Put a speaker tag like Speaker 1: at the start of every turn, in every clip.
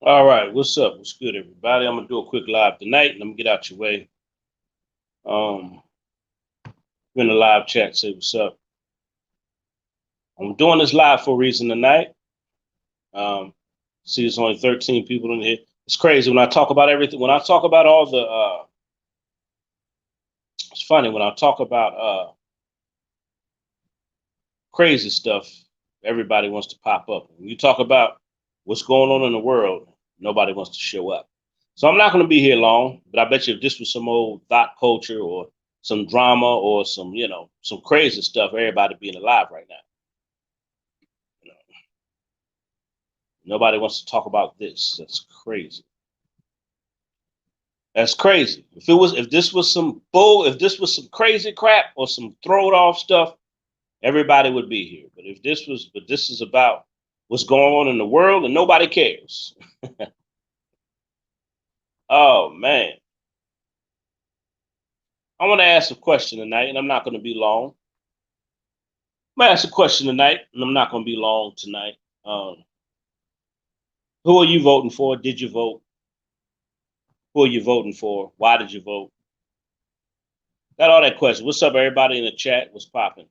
Speaker 1: All right, what's up? What's good, everybody? I'm gonna do a quick live tonight, and I'm gonna get out your way. Um, in the live chat, say what's up. I'm doing this live for a reason tonight. Um, see, there's only 13 people in here. It's crazy when I talk about everything. When I talk about all the, it's funny when I talk about crazy stuff. Everybody wants to pop up. When you talk about what's going on in the world, nobody wants to show up. So I'm not going to be here long, but I bet you if this was some old thought culture or some drama or some, some crazy stuff, everybody being alive right now. You know, nobody wants to talk about this. That's crazy. That's crazy. If this was some bull, if this was some crazy crap or some thrown off stuff, everybody would be here. But this is about what's going on in the world and nobody cares. Oh man. I want to ask a question tonight, and I'm not going to be long. I'm going to ask a question tonight, and I'm not going to be long tonight. Um, who are you voting for? Did you vote? Who are you voting for? Why did you vote? Got all that question. What's up, everybody in the chat? What's popping?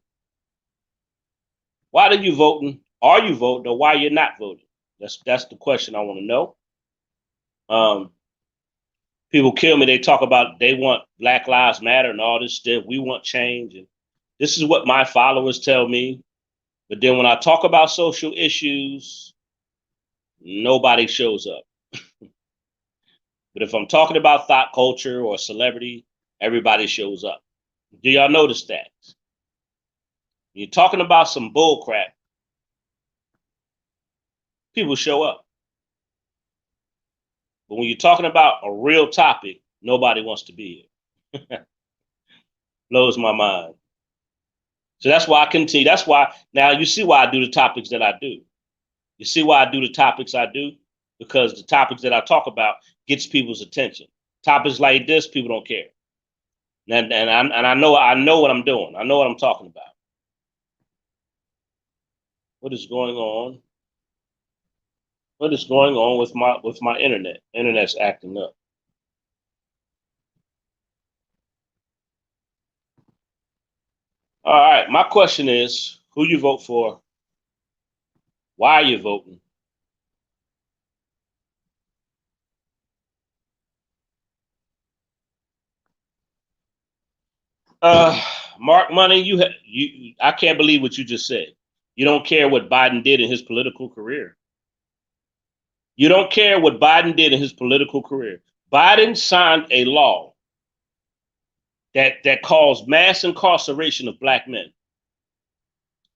Speaker 1: Why did you voting? Are you voting, or why you're not voting? That's the question I want to know. Um, people kill me. They talk about they want Black Lives Matter and all this stuff. We want change, and this is what my followers tell me. But then when I talk about social issues, nobody shows up. But if I'm talking about thought culture or celebrity, everybody shows up. Do y'all notice that? You're talking about some bull crap, people show up. But when you're talking about a real topic, nobody wants to be here. Blows my mind. So that's why I continue. That's why now you see why I do the topics that I do. You see why I do the topics I do? Because the topics that I talk about gets people's attention. Topics like this, people don't care. And I know what I'm doing. I know what I'm talking about. What is going on? What is going on with my internet? Internet's acting up. All right. My question is, who you vote for? Why are you voting? Uh, Mark Money, you. I can't believe what you just said. You don't care what Biden did in his political career. You don't care what Biden did in his political career. Biden signed a law that caused mass incarceration of black men.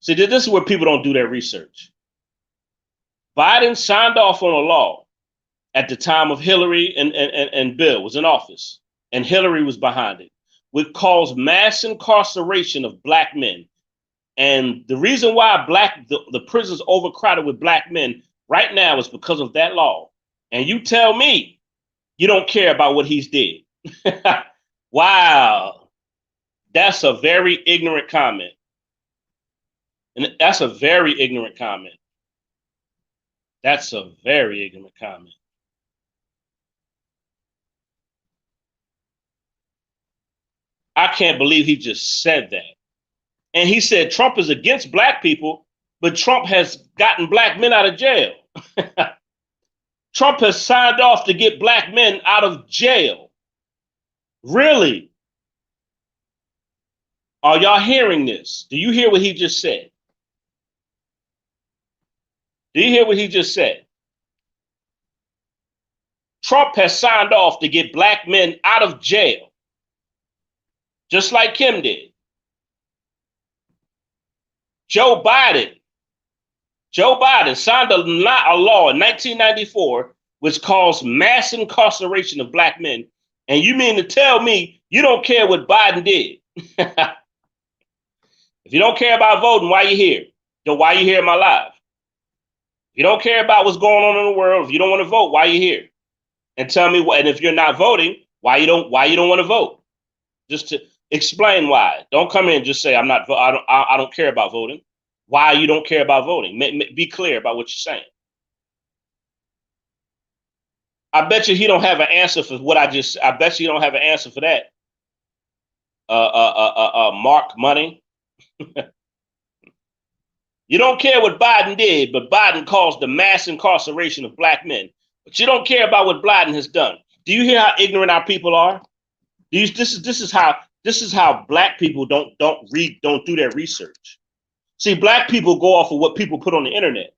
Speaker 1: See, this is where people don't do their research. Biden signed off on a law at the time of Hillary and Bill was in office, and Hillary was behind it, which caused mass incarceration of black men. And the reason why the prisons overcrowded with black men right now is because of that law. And you tell me you don't care about what he's did. Wow. That's a very ignorant comment. And that's a very ignorant comment. That's a very ignorant comment. I can't believe he just said that. And he said Trump is against black people, but Trump has gotten black men out of jail. Trump has signed off to get black men out of jail. Really? Are y'all hearing this? Do you hear what he just said? Do you hear what he just said? Trump has signed off to get black men out of jail, just like Kim did. Joe Biden, Joe Biden signed a law in 1994 which caused mass incarceration of black men. And you mean to tell me you don't care what Biden did? If you don't care about voting, why are you here? Why are you here in my live? If you don't care about what's going on in the world, if you don't want to vote, why are you here? And tell me what. And if you're not voting, why you don't want to vote? Just to explain why. Don't come in and just say I'm not. I don't care about voting. Why you don't care about voting? Be clear about what you're saying. I bet you he don't have an answer for what I just. I bet you he don't have an answer for that. Mark Money. You don't care what Biden did, but Biden caused the mass incarceration of black men. But you don't care about what Biden has done. Do you hear how ignorant our people are? This is how black people don't do their research. See, black people go off of what people put on the internet.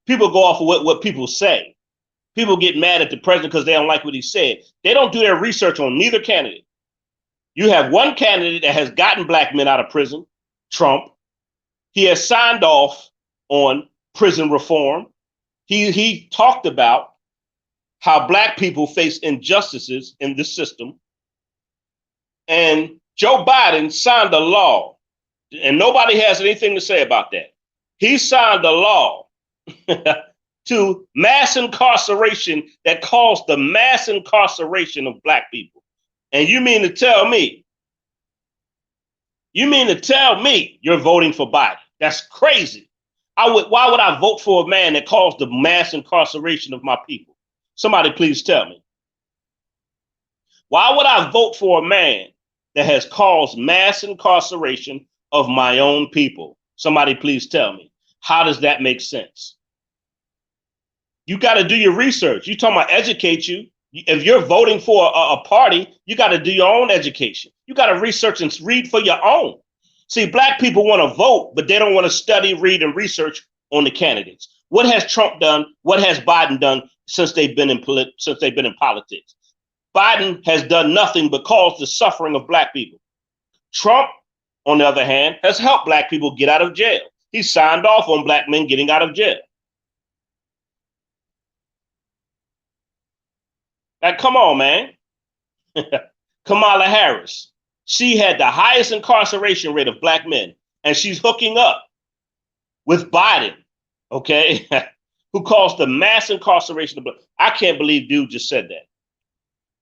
Speaker 1: People go off of what people say. People get mad at the president because they don't like what he said. They don't do their research on neither candidate. You have one candidate that has gotten black men out of prison, Trump. He has signed off on prison reform. He talked about how black people face injustices in this system. And Joe Biden signed a law, and nobody has anything to say about that. He signed a law to mass incarceration that caused the mass incarceration of black people. And you mean to tell me you're voting for Biden? That's crazy. Why would I vote for a man that caused the mass incarceration of my people? Somebody please tell me. Why would I vote for a man that has caused mass incarceration of my own people? Somebody please tell me. How does that make sense? You got to do your research. You're talking about educate you. If you're voting for a party, you got to do your own education. You got to research and read for your own. See, black people want to vote, but they don't want to study, read, and research on the candidates. What has Trump done? What has Biden done since they've been in politics? Biden has done nothing but cause the suffering of black people. Trump, on the other hand, has helped black people get out of jail. He signed off on black men getting out of jail. Like, come on, man. Kamala Harris. She had the highest incarceration rate of black men, and she's hooking up with Biden, okay, who caused the mass incarceration of black. I can't believe dude just said that.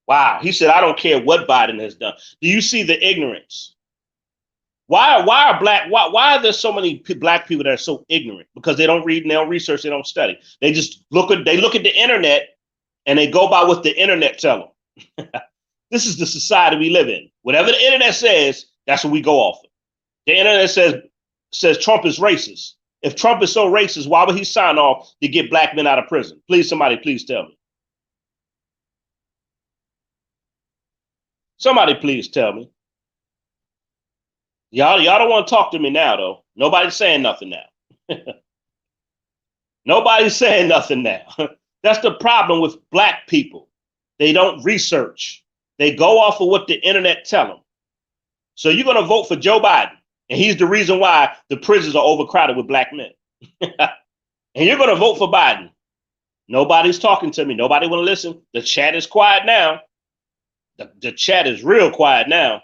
Speaker 1: Wow. He said, I don't care what Biden has done. Do you see the ignorance? Why are there so many black people that are so ignorant? Because they don't read and they don't research, they don't study. They just look at the internet and they go by what the internet tell them. This is the society we live in. Whatever the internet says, that's what we go off of. The internet says Trump is racist. If Trump is so racist, why would he sign off to get black men out of prison? Please, somebody, please tell me. Somebody, please tell me. Y'all don't want to talk to me now, though. Nobody's saying nothing now. Nobody's saying nothing now. That's the problem with black people. They don't research. They go off of what the internet tell them. So you're going to vote for Joe Biden, and he's the reason why the prisons are overcrowded with black men. And you're going to vote for Biden. Nobody's talking to me. Nobody want to listen. The chat is quiet now. The chat is real quiet now.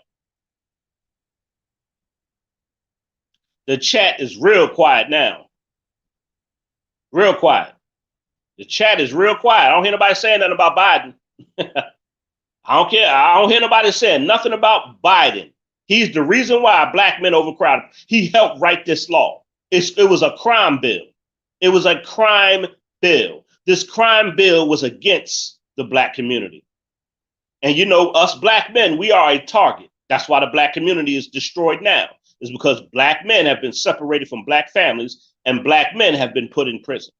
Speaker 1: The chat is real quiet now. Real quiet. The chat is real quiet. I don't hear nobody saying nothing about Biden. I don't care. I don't hear nobody saying nothing about Biden. He's the reason why black men overcrowded. He helped write this law. It was a crime bill. It was a crime bill. This crime bill was against the black community. And you know, us black men, we are a target. That's why the black community is destroyed now. It's because black men have been separated from black families and black men have been put in prison.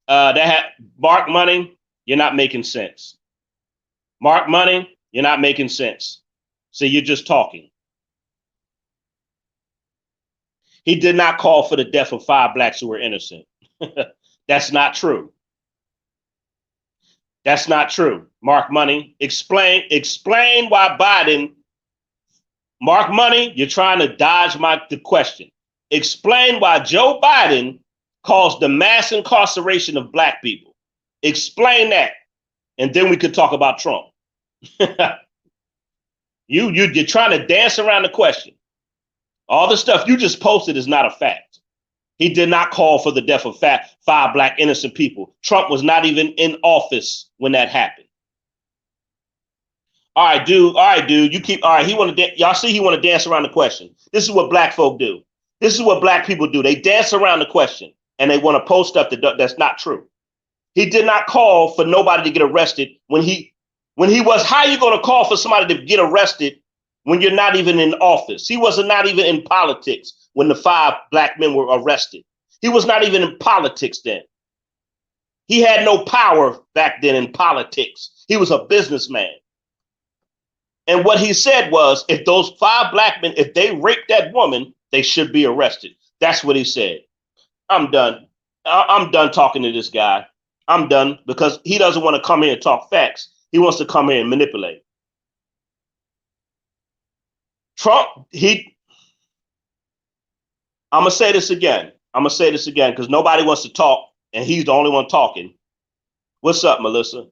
Speaker 1: Mark Money, you're not making sense. Mark Money, you're not making sense. See, you're just talking. He did not call for the death of 5 blacks who were innocent. That's not true. That's not true. Mark Money, explain why Biden. Mark Money, you're trying to dodge the question. Explain why Joe Biden caused the mass incarceration of black people. Explain that, and then we could talk about Trump. You're trying to dance around the question. All the stuff you just posted is not a fact. He did not call for the death of 5 black innocent people. Trump was not even in office when that happened. All right, dude. You keep. All right, y'all see he want to dance around the question. This is what black folk do. This is what black people do. They dance around the question and they want to post stuff that's not true. He did not call for nobody to get arrested when he was. How are you going to call for somebody to get arrested when you're not even in office? He was not even in politics when the 5 black men were arrested. He was not even in politics then. He had no power back then in politics. He was a businessman. And what he said was, if those 5 black men, if they raped that woman, they should be arrested. That's what he said. I'm done. I'm done talking to this guy. I'm done because he doesn't want to come here and talk facts. He wants to come here and manipulate. Trump, I'm going to say this again. I'm going to say this again because nobody wants to talk and he's the only one talking. What's up, Melissa?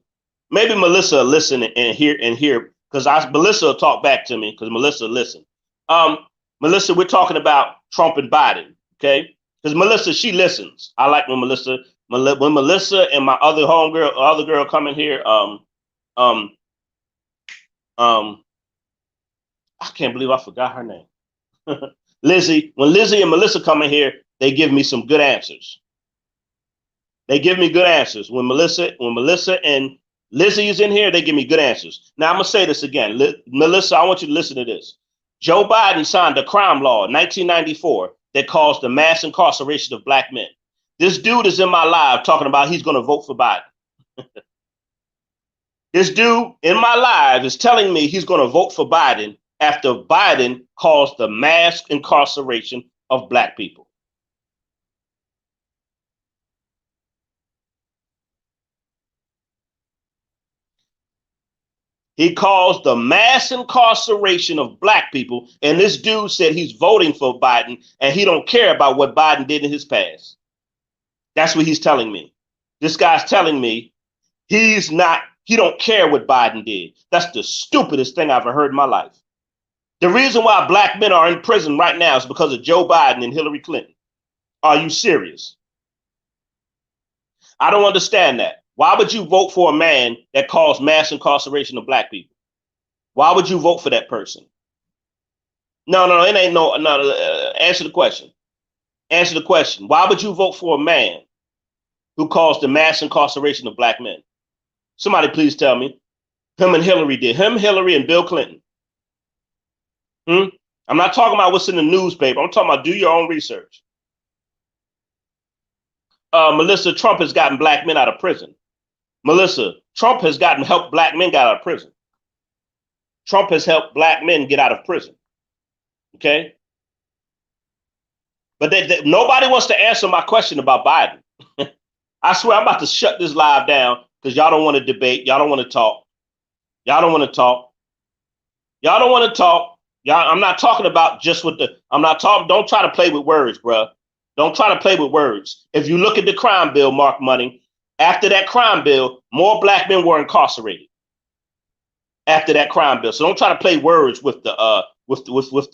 Speaker 1: Maybe Melissa will listen and hear because Melissa will talk back to me because Melissa listen. Melissa, we're talking about Trump and Biden, okay? Because Melissa, she listens. I like when Melissa and my other girl come in here. I can't believe I forgot her name. Lizzie. When Lizzie and Melissa come in here, they give me some good answers. They give me good answers. When Melissa and Lizzie is in here, they give me good answers. Now I'm gonna say this again, Melissa. I want you to listen to this. Joe Biden signed a crime law in 1994 that caused the mass incarceration of black men. This dude is in my live talking about he's going to vote for Biden. This dude in my live is telling me he's going to vote for Biden after Biden caused the mass incarceration of black people. He caused the mass incarceration of black people, and this dude said he's voting for Biden, and he don't care about what Biden did in his past. That's what he's telling me. This guy's telling me he don't care what Biden did. That's the stupidest thing I've ever heard in my life. The reason why black men are in prison right now is because of Joe Biden and Hillary Clinton. Are you serious? I don't understand that. Why would you vote for a man that caused mass incarceration of black people? Why would you vote for that person? No, it ain't no. Answer the question. Answer the question. Why would you vote for a man who caused the mass incarceration of black men? Somebody please tell me. Him and Hillary did. Him, Hillary, and Bill Clinton. I'm not talking about what's in the newspaper. I'm talking about do your own research. Melissa, Trump has gotten black men out of prison. Melissa, Trump has helped black men get out of prison. Trump has helped black men get out of prison. Okay? But nobody wants to answer my question about Biden. I swear I'm about to shut this live down because y'all don't want to debate. Y'all don't want to talk. Y'all don't want to talk. Y'all don't want to talk. I'm not talking about just with don't try to play with words, bruh. Don't try to play with words. If you look at the crime bill, Mark Money, after that crime bill, more black men were incarcerated. After that crime bill. So don't try to play words with the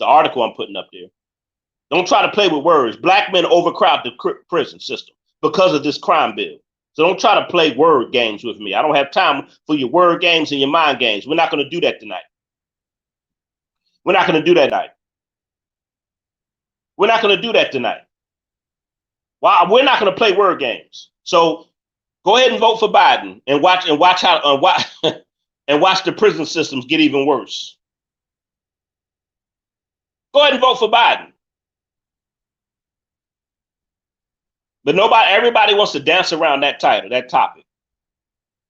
Speaker 1: article I'm putting up there. Don't try to play with words. Black men overcrowd the prison system because of this crime bill. So don't try to play word games with me. I don't have time for your word games and your mind games. We're not going to do that tonight. We're not going to do that tonight. We're not going to do that tonight. Well, we're not going to play word games. So go ahead and vote for Biden and watch the prison systems get even worse. Go ahead and vote for Biden. But everybody wants to dance around that title, that topic.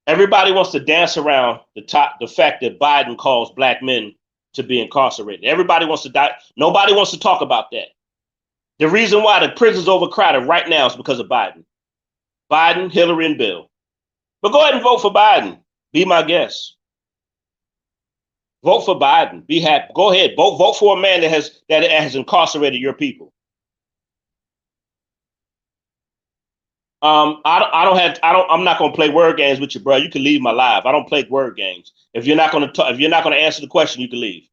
Speaker 1: Everybody wants to dance around the fact that Biden caused black men to be incarcerated. Everybody wants to die. Nobody wants to talk about that. The reason why the prison's overcrowded right now is because of Biden. Biden, Hillary, and Bill. But go ahead and vote for Biden. Be my guest. Vote for Biden. Be happy. Go ahead. Vote for a man that has incarcerated your people. I'm not going to play word games with you, bro. You can leave my live. I don't play word games. If you're not going to answer the question, you can leave.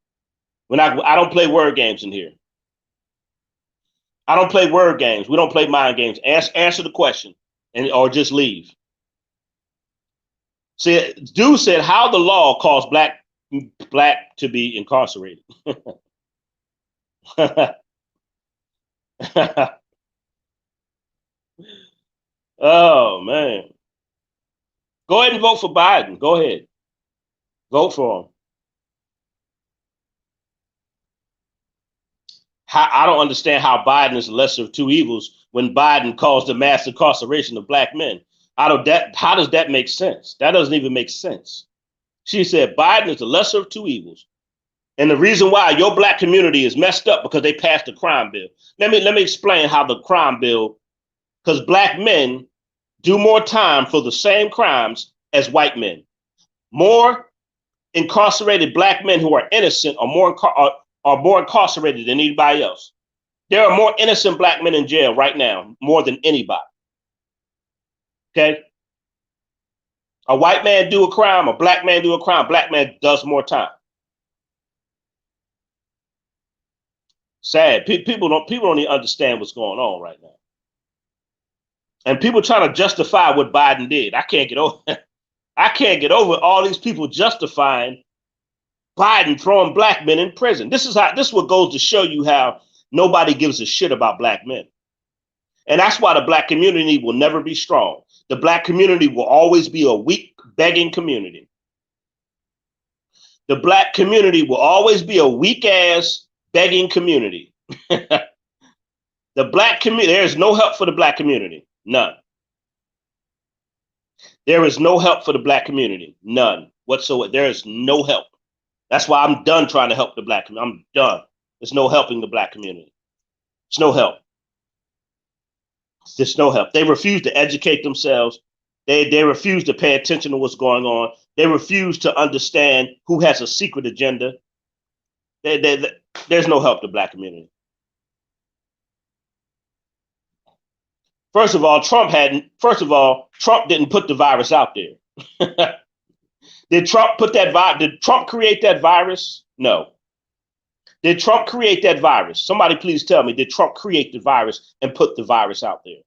Speaker 1: I don't play word games in here. I don't play word games. We don't play mind games. Answer the question or just leave. See, dude said how the law caused black to be incarcerated. Oh man. Go ahead and vote for Biden. Go ahead. Vote for him. I don't understand how Biden is the lesser of two evils when Biden caused the mass incarceration of black men. How does that make sense? That doesn't even make sense. She said Biden is the lesser of two evils. And the reason why your black community is messed up because they passed the crime bill. Let me explain how the crime bill, because black men do more time for the same crimes as white men. More incarcerated black men who are innocent are more incarcerated than anybody else. There are more innocent black men in jail right now, more than anybody. Okay? A white man do a crime, a black man do a crime, black man does more time. Sad. People don't even understand what's going on right now. And people trying to justify what Biden did. I can't get over all these people justifying Biden throwing black men in prison. This is what goes to show you how nobody gives a shit about black men. And that's why the black community will never be strong. The black community will always be a weak, begging community. The black community will always be a weak ass, begging community. The black community, there is no help for the black community. None. There is no help for the black community. None whatsoever. There is no help. That's why I'm done trying to help the black community. I'm done. There's no helping the black community. There's no help. There's no help. They refuse to educate themselves. They refuse to pay attention to what's going on. They refuse to understand who has a secret agenda. There's no help to the black community. First of all, Trump didn't put the virus out there. Did Trump create that virus? No. Did Trump create that virus? Somebody please tell me, did Trump create the virus and put the virus out there?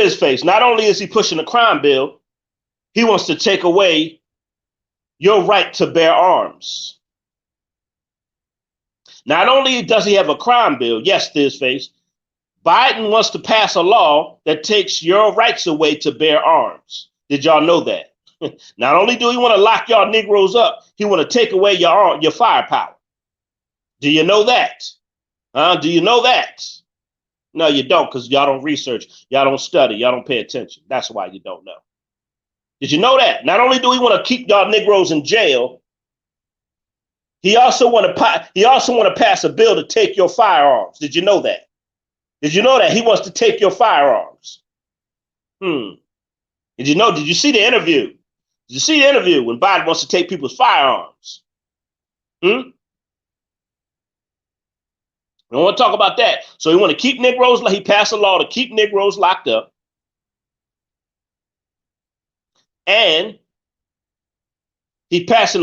Speaker 1: Face. Not only is he pushing a crime bill, he wants to take away your right to bear arms. Not only does he have a crime bill, yes, Face, Biden wants to pass a law that takes your rights away to bear arms. Did y'all know that? Not only do he want to lock y'all Negroes up, he want to take away your firepower. Do you know that? Do you know that? No, you don't, because y'all don't research, y'all don't study, y'all don't pay attention. That's why you don't know. Did you know that? Not only do we want to keep y'all Negroes in jail, he also want to pass a bill to take your firearms. Did you know that? Did you know that he wants to take your firearms? Did you see the interview? Did you see the interview when Biden wants to take people's firearms? I don't want to talk about that. So he want to keep Negroes, he passed a law to keep Negroes locked up. And he wants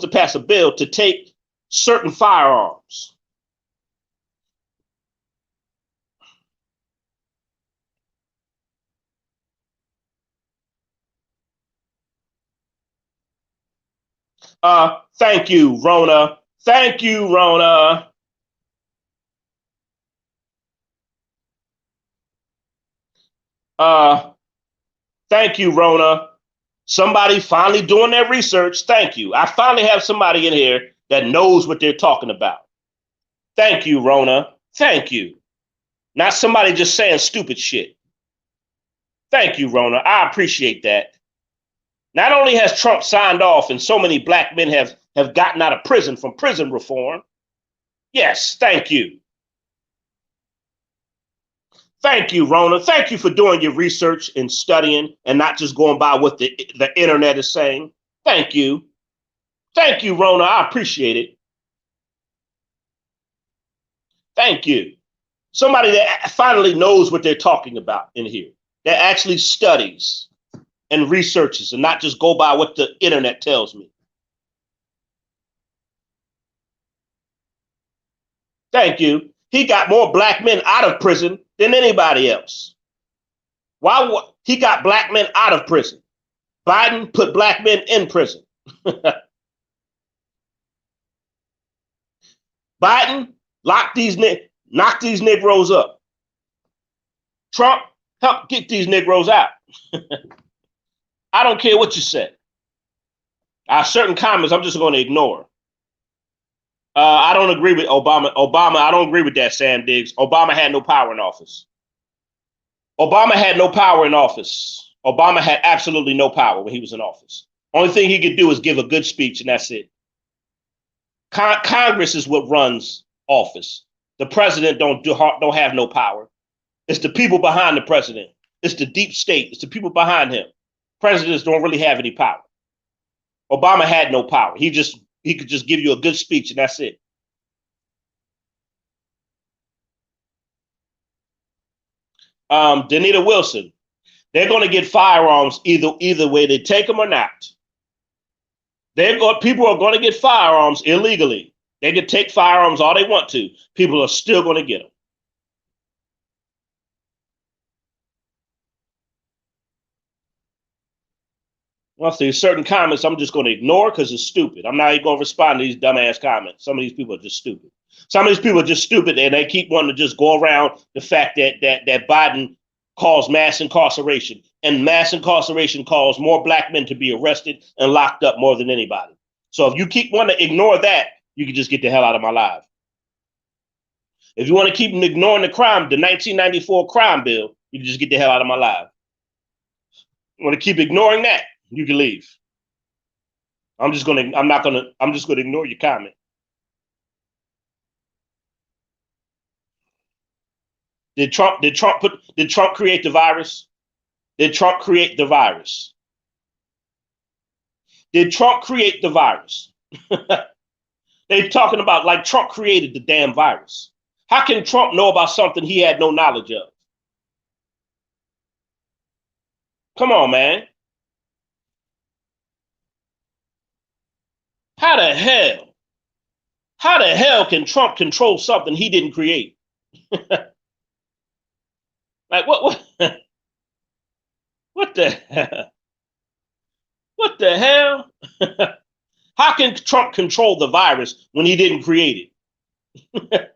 Speaker 1: to pass a bill to take certain firearms. Thank you, Rona. Thank you, Rona. Thank you, Rona. Somebody finally doing their research. Thank you. I finally have somebody in here that knows what they're talking about. Thank you, Rona. Thank you. Not somebody just saying stupid shit. Thank you, Rona. I appreciate that. Not only has Trump signed off and so many black men have gotten out of prison from prison reform. Yes, thank you. Thank you, Rona. Thank you for doing your research and studying and not just going by what the internet is saying. Thank you. Thank you, Rona. I appreciate it. Thank you. Somebody that finally knows what they're talking about in here, that actually studies and researches and not just go by what the internet tells me. Thank you. He got more black men out of prison than anybody else. Why? He got black men out of prison. Biden put black men in prison. Biden knocked these Negroes up. Trump, help get these Negroes out. I don't care what you say. Certain comments I'm just going to ignore. I don't agree with Obama. I don't agree with that, Sam Diggs. Obama had no power in office. Obama had no power in office. Obama had absolutely no power when he was in office. Only thing he could do is give a good speech, and that's it. Congress is what runs office. The president don't have no power. It's the people behind the president. It's the deep state. It's the people behind him. Presidents don't really have any power. Obama had no power. He could just give you a good speech, and that's it. Danita Wilson, they're going to get firearms either way they take them or not. People are going to get firearms illegally. They can take firearms all they want to. People are still going to get them. Well, there's certain comments I'm just going to ignore because it's stupid. I'm not even going to respond to these dumbass comments. Some of these people are just stupid. Some of these people are just stupid, and they keep wanting to just go around the fact that Biden caused mass incarceration, and mass incarceration caused more black men to be arrested and locked up more than anybody. So if you keep wanting to ignore that, you can just get the hell out of my life. If you want to keep ignoring the 1994 crime bill, you can just get the hell out of my life. You want to keep ignoring that, you can leave. I'm just going to ignore your comment. Did Trump create the virus? Did Trump create the virus? Did Trump create the virus? They're talking about like Trump created the damn virus. How can Trump know about something he had no knowledge of? Come on, man. How the hell can Trump control something he didn't create? Like what what the hell? What the hell? How can Trump control the virus when he didn't create it?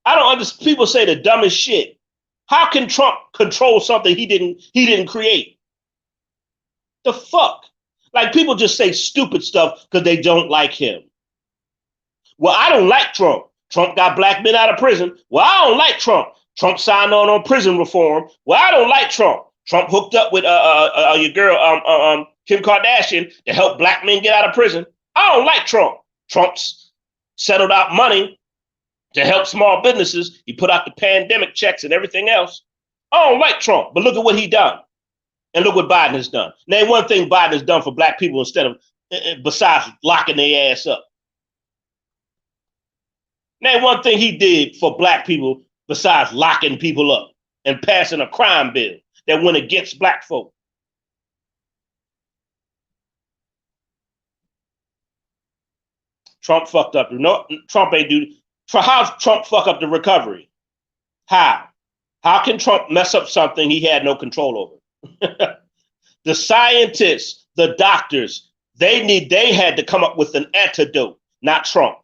Speaker 1: I don't understand. People say the dumbest shit. How can Trump control something he didn't create? The fuck? Like people just say stupid stuff because they don't like him. Well, I don't like Trump. Trump got black men out of prison. Well, I don't like Trump. Trump signed on prison reform. Well, I don't like Trump. Trump hooked up with your girl Kim Kardashian to help black men get out of prison. I don't like Trump. Trump's settled out money to help small businesses. He put out the pandemic checks and everything else. I don't like Trump, but look at what he done. And look what Biden has done. Name one thing Biden has done for black people besides locking their ass up. Name one thing he did for black people besides locking people up and passing a crime bill that went against black folk. Trump fucked up. No, Trump ain't do. How's Trump fuck up the recovery? How? How can Trump mess up something he had no control over? The scientists, the doctors, they had to come up with an antidote, not Trump.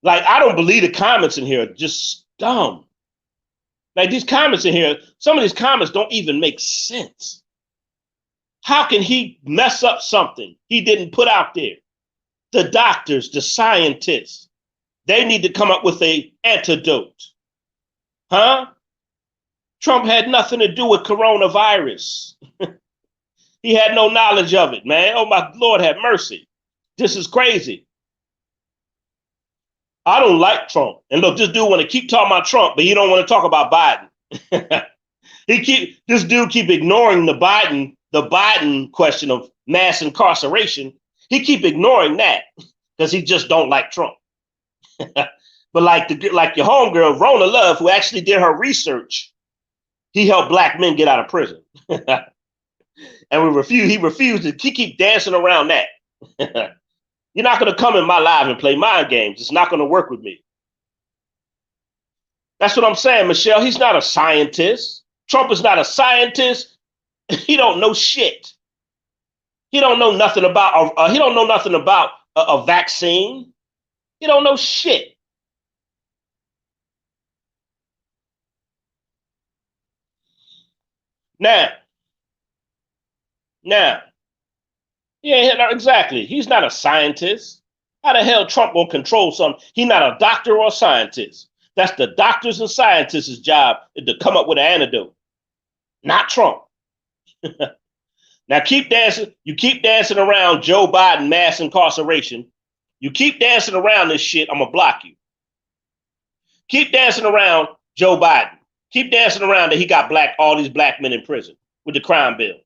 Speaker 1: Like, I don't believe the comments in here are just dumb. Like these comments in here, some of these comments don't even make sense. How can he mess up something he didn't put out there? The doctors, the scientists, they need to come up with an antidote. Huh? Trump had nothing to do with coronavirus. He had no knowledge of it, man. Oh, my Lord, have mercy. This is crazy. I don't like Trump. And look, this dude want to keep talking about Trump, but he don't want to talk about Biden. This dude keep ignoring the Biden question of mass incarceration. He keep ignoring that because he just don't like Trump. But like your homegirl, Rona Love, who actually did her research, he helped black men get out of prison. And he refused to keep dancing around that. You're not going to come in my live and play mind games. It's not going to work with me. That's what I'm saying, Michelle. He's not a scientist. Trump is not a scientist. He don't know shit. He don't know nothing about a vaccine. He don't know shit. Now, now, yeah, exactly. He's not a scientist. How the hell Trump gonna control something? He's not a doctor or a scientist. That's the doctors and scientists' job to come up with an antidote, not Trump. Now keep dancing. You keep dancing around Joe Biden mass incarceration. You keep dancing around this shit, I'm gonna block you. Keep dancing around Joe Biden. Keep dancing around that he got all these black men in prison with the crime bill.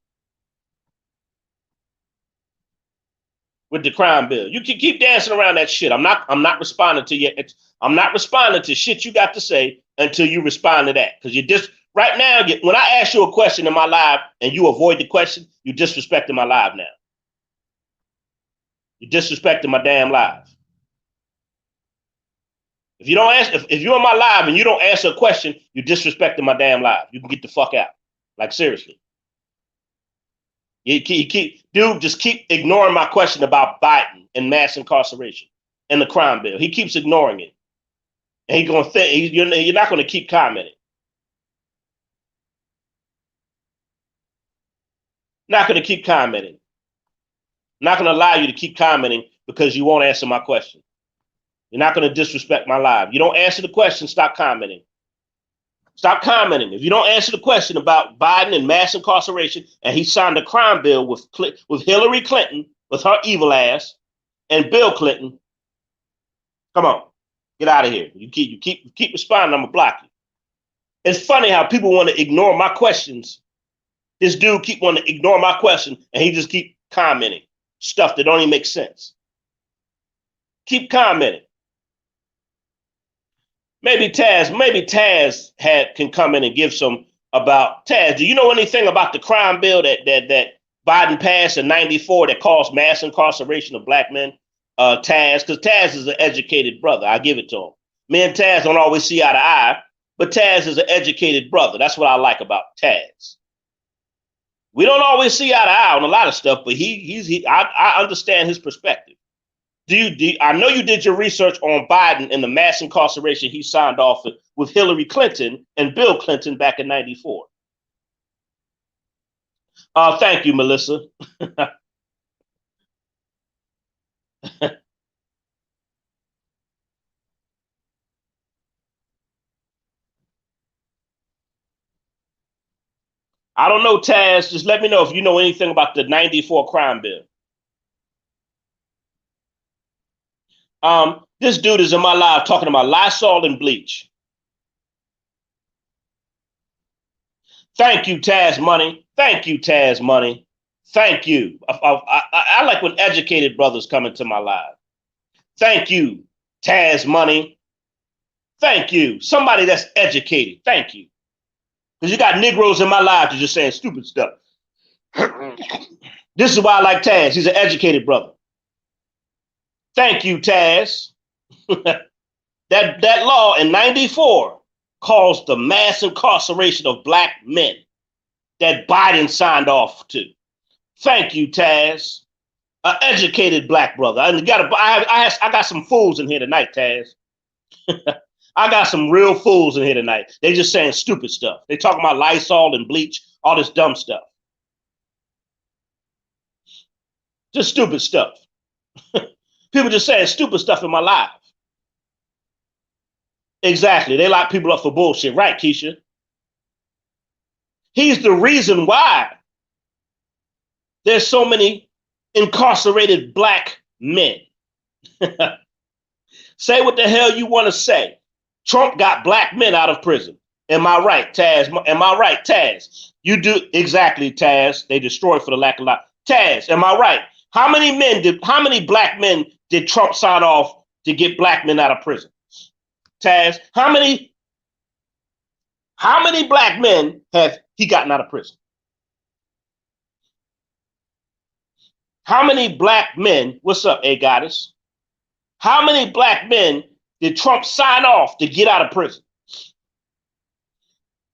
Speaker 1: With the crime bill, you can keep dancing around that shit. I'm not responding to you. I'm not responding to shit you got to say until you respond to that. Because you just right now, when I ask you a question in my live and you avoid the question, you disrespecting my live now. You disrespecting my damn live. If you don't ask, if you're on my live and you don't answer a question, you're disrespecting my damn live. You can get the fuck out. Like seriously. Just keep ignoring my question about Biden and mass incarceration and the crime bill. He keeps ignoring it. And you're not going to keep commenting. Not going to keep commenting. Not going to allow you to keep commenting because you won't answer my question. You're not going to disrespect my live. You don't answer the question, stop commenting. Stop commenting. If you don't answer the question about Biden and mass incarceration, and he signed a crime bill with Hillary Clinton, with her evil ass, and Bill Clinton, come on, get out of here. You keep responding, I'm gonna block you. It's funny how people want to ignore my questions. This dude keep wanting to ignore my question, and he just keep commenting stuff that don't even make sense. Keep commenting. Maybe Taz can come in and give some about Taz. Do you know anything about the crime bill that Biden passed in '94 that caused mass incarceration of black men? Taz, because Taz is an educated brother. I give it to him. Me and Taz don't always see eye to eye, but Taz is an educated brother. That's what I like about Taz. We don't always see eye to eye on a lot of stuff, but I understand his perspective. I know you did your research on Biden and the mass incarceration he signed off with Hillary Clinton and Bill Clinton back in '94. Thank you, Melissa. I don't know, Taz. Just let me know if you know anything about the '94 crime bill. This dude is in my live talking about Lysol and bleach. Thank you, Taz Money. Thank you, Taz Money. Thank you. I like when educated brothers come into my live. Thank you, Taz Money. Thank you. Somebody that's educated. Thank you. Because you got Negroes in my live that's just saying stupid stuff. This is why I like Taz. He's an educated brother. Thank you, Taz. that law in '94 caused the mass incarceration of black men that Biden signed off to. Thank you, Taz. An educated black brother. I got some fools in here tonight, Taz. I got some real fools in here tonight. They just saying stupid stuff. They talking about Lysol and bleach, all this dumb stuff. Just stupid stuff. People just saying stupid stuff in my life. Exactly. They lock people up for bullshit. Right, Keisha? He's the reason why there's so many incarcerated black men. Say what the hell you want to say. Trump got black men out of prison. Am I right, Taz? Am I right, Taz? You do exactly, Taz. They destroyed for the lack of life. Taz, am I right? How many black men did Trump sign off to get black men out of prison? Taz, how many black men have he gotten out of prison? How many black men, what's up, A Goddess? How many black men did Trump sign off to get out of prison?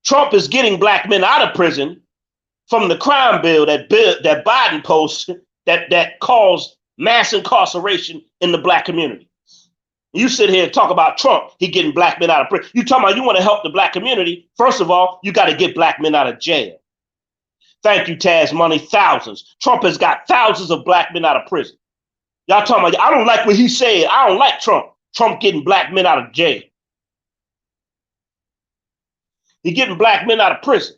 Speaker 1: Trump is getting black men out of prison from the crime bill that Biden posted that caused mass incarceration in the black community. You sit here and talk about Trump, he getting black men out of prison. You talking about you want to help the black community. First of all, you got to get black men out of jail. Thank you, Taz Money. Thousands. Trump has got thousands of black men out of prison. Y'all talking about, I don't like what he said. I don't like Trump. Trump getting black men out of jail. He getting black men out of prison.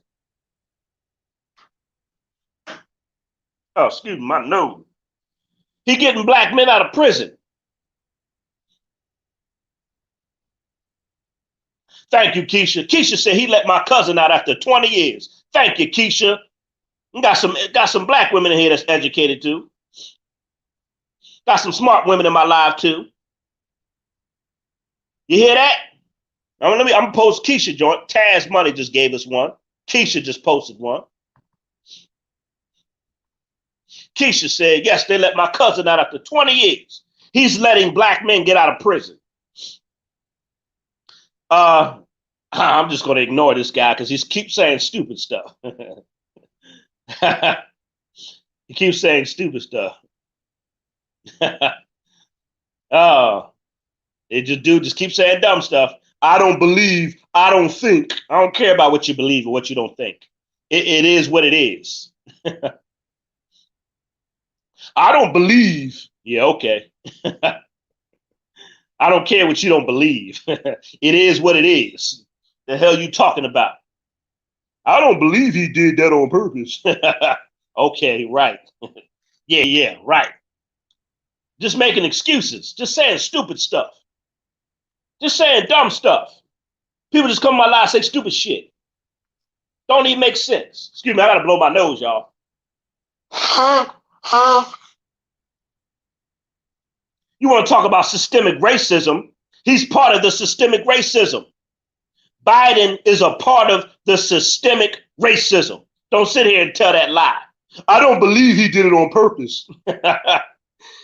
Speaker 1: Oh, excuse me, my nose. He getting black men out of prison. Thank you, Keisha. Keisha said he let my cousin out after 20 years. Thank you, Keisha. Got some black women in here that's educated too. Got some smart women in my life too. You hear that? I'm gonna post Keisha joint. Taz Money just gave us one. Keisha just posted one. Keisha said, yes, they let my cousin out after 20 years. He's letting black men get out of prison. I'm just going to ignore this guy because he keeps saying stupid stuff. He keeps saying stupid stuff. Oh, dude just keeps saying dumb stuff. I don't believe, I don't think. I don't care about what you believe or what you don't think. It is what it is. I don't believe. Yeah, okay. I don't care what you don't believe. It is what it is. The hell you talking about? I don't believe he did that on purpose. Okay, right. Yeah, right. Just making excuses. Just saying stupid stuff. Just saying dumb stuff. People just come to my life and say stupid shit. Don't even make sense. Excuse me, I gotta blow my nose, y'all. You want to talk about systemic racism? He's part of the systemic racism. Biden is a part of the systemic racism. Don't sit here and tell that lie. I don't believe he did it on purpose.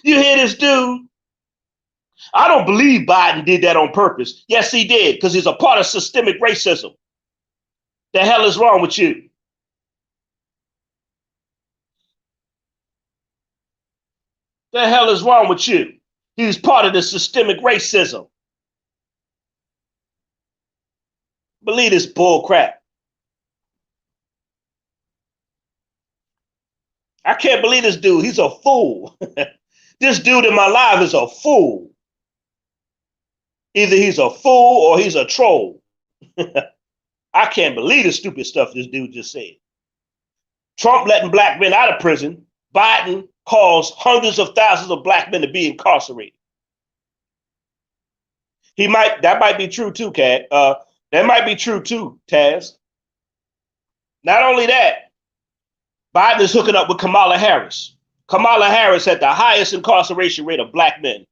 Speaker 1: You hear this dude? I don't believe Biden did that on purpose. Yes, he did, because he's a part of systemic racism. The hell is wrong with you? The hell is wrong with you? He's part of the systemic racism. Believe this bull crap. I can't believe this dude. He's a fool. This dude in my life is a fool. Either he's a fool or he's a troll. I can't believe the stupid stuff this dude just said. Trump letting black men out of prison. Biden caused hundreds of thousands of black men to be incarcerated. That might be true too, Cat. That might be true too, Taz. Not only that, Biden is hooking up with Kamala Harris. Kamala Harris had the highest incarceration rate of black men.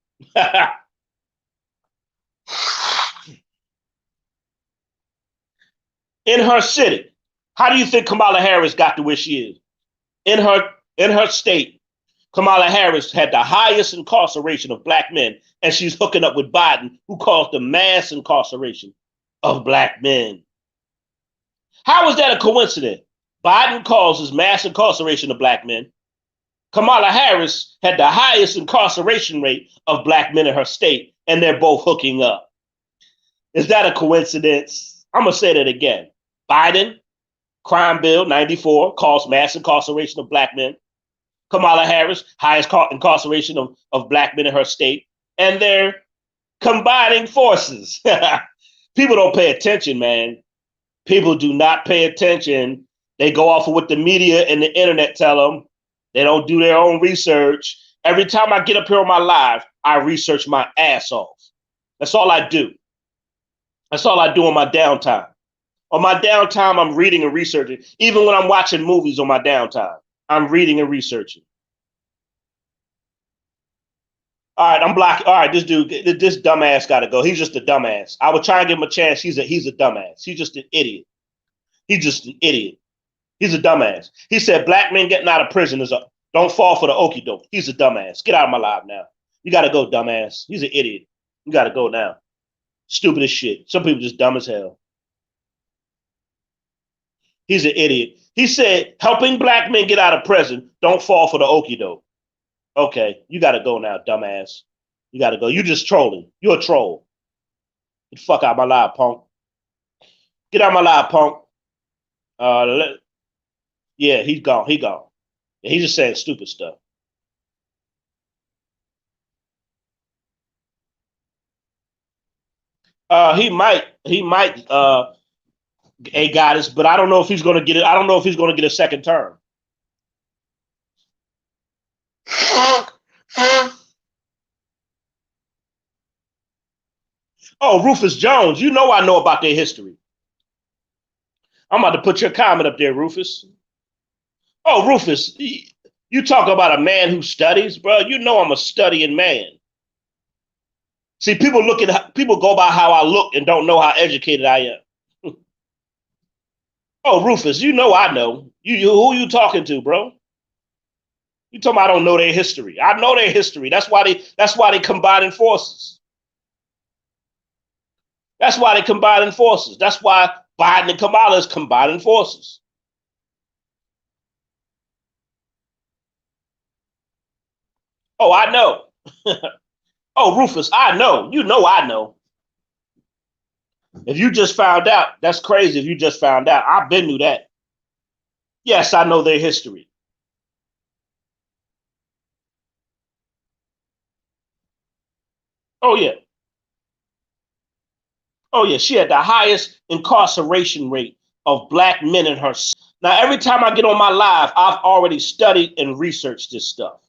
Speaker 1: In her city, how do you think Kamala Harris got to where she is? In her state, Kamala Harris had the highest incarceration of black men, and she's hooking up with Biden, who caused the mass incarceration of black men. How is that a coincidence? Biden causes mass incarceration of black men. Kamala Harris had the highest incarceration rate of black men in her state, and they're both hooking up. Is that a coincidence? I'm going to say that again. Biden, crime bill 94, caused mass incarceration of black men. Kamala Harris, highest incarceration of black men in her state, and they're combining forces. People don't pay attention, man. People do not pay attention. They go off of what the media and the internet tell them. They don't do their own research. Every time I get up here on my live, I research my ass off. That's all I do. That's all I do on my downtime. On my downtime, I'm reading and researching. Even when I'm watching movies on my downtime, I'm reading and researching. All right, I'm blocking. All right, this dude, this dumbass got to go. He's just a dumbass. I would try and give him a chance. He's a dumbass. He's just an idiot. He's just an idiot. He's a dumbass. He said black men getting out of prison is don't fall for the okie doke. He's a dumbass. Get out of my life now. You got to go, dumbass. He's an idiot. You got to go now. Stupid as shit. Some people just dumb as hell. He's an idiot. He said helping black men get out of prison, don't fall for the okie doke. Okay, you got to go now, dumbass. You got to go. You just trolling. You're a troll. Get the fuck out of my live, punk. Get out of my live, punk. Yeah, he's gone. He gone. Yeah, he's just saying stupid stuff. He might a goddess, but I don't know if he's going to get it. I don't know if he's going to get a second term. Oh, Rufus Jones, you know I know about their history. I'm about to put your comment up there, Rufus. Oh, Rufus, you talk about a man who studies, bro. You know I'm a studying man. See, people go by how I look and don't know how educated I am. Oh, Rufus, you know I know. Who you talking to, bro? You talking about I don't know their history. I know their history. That's why they combining forces. That's why they combining forces. That's why Biden and Kamala is combining forces. Oh, I know. Oh, Rufus, I know. You know I know. If you just found out, that's crazy. If you just found out, I've been knew that. Yes, I know their history. Oh yeah. Oh yeah. She had the highest incarceration rate of black men in her. Now, every time I get on my live, I've already studied and researched this stuff.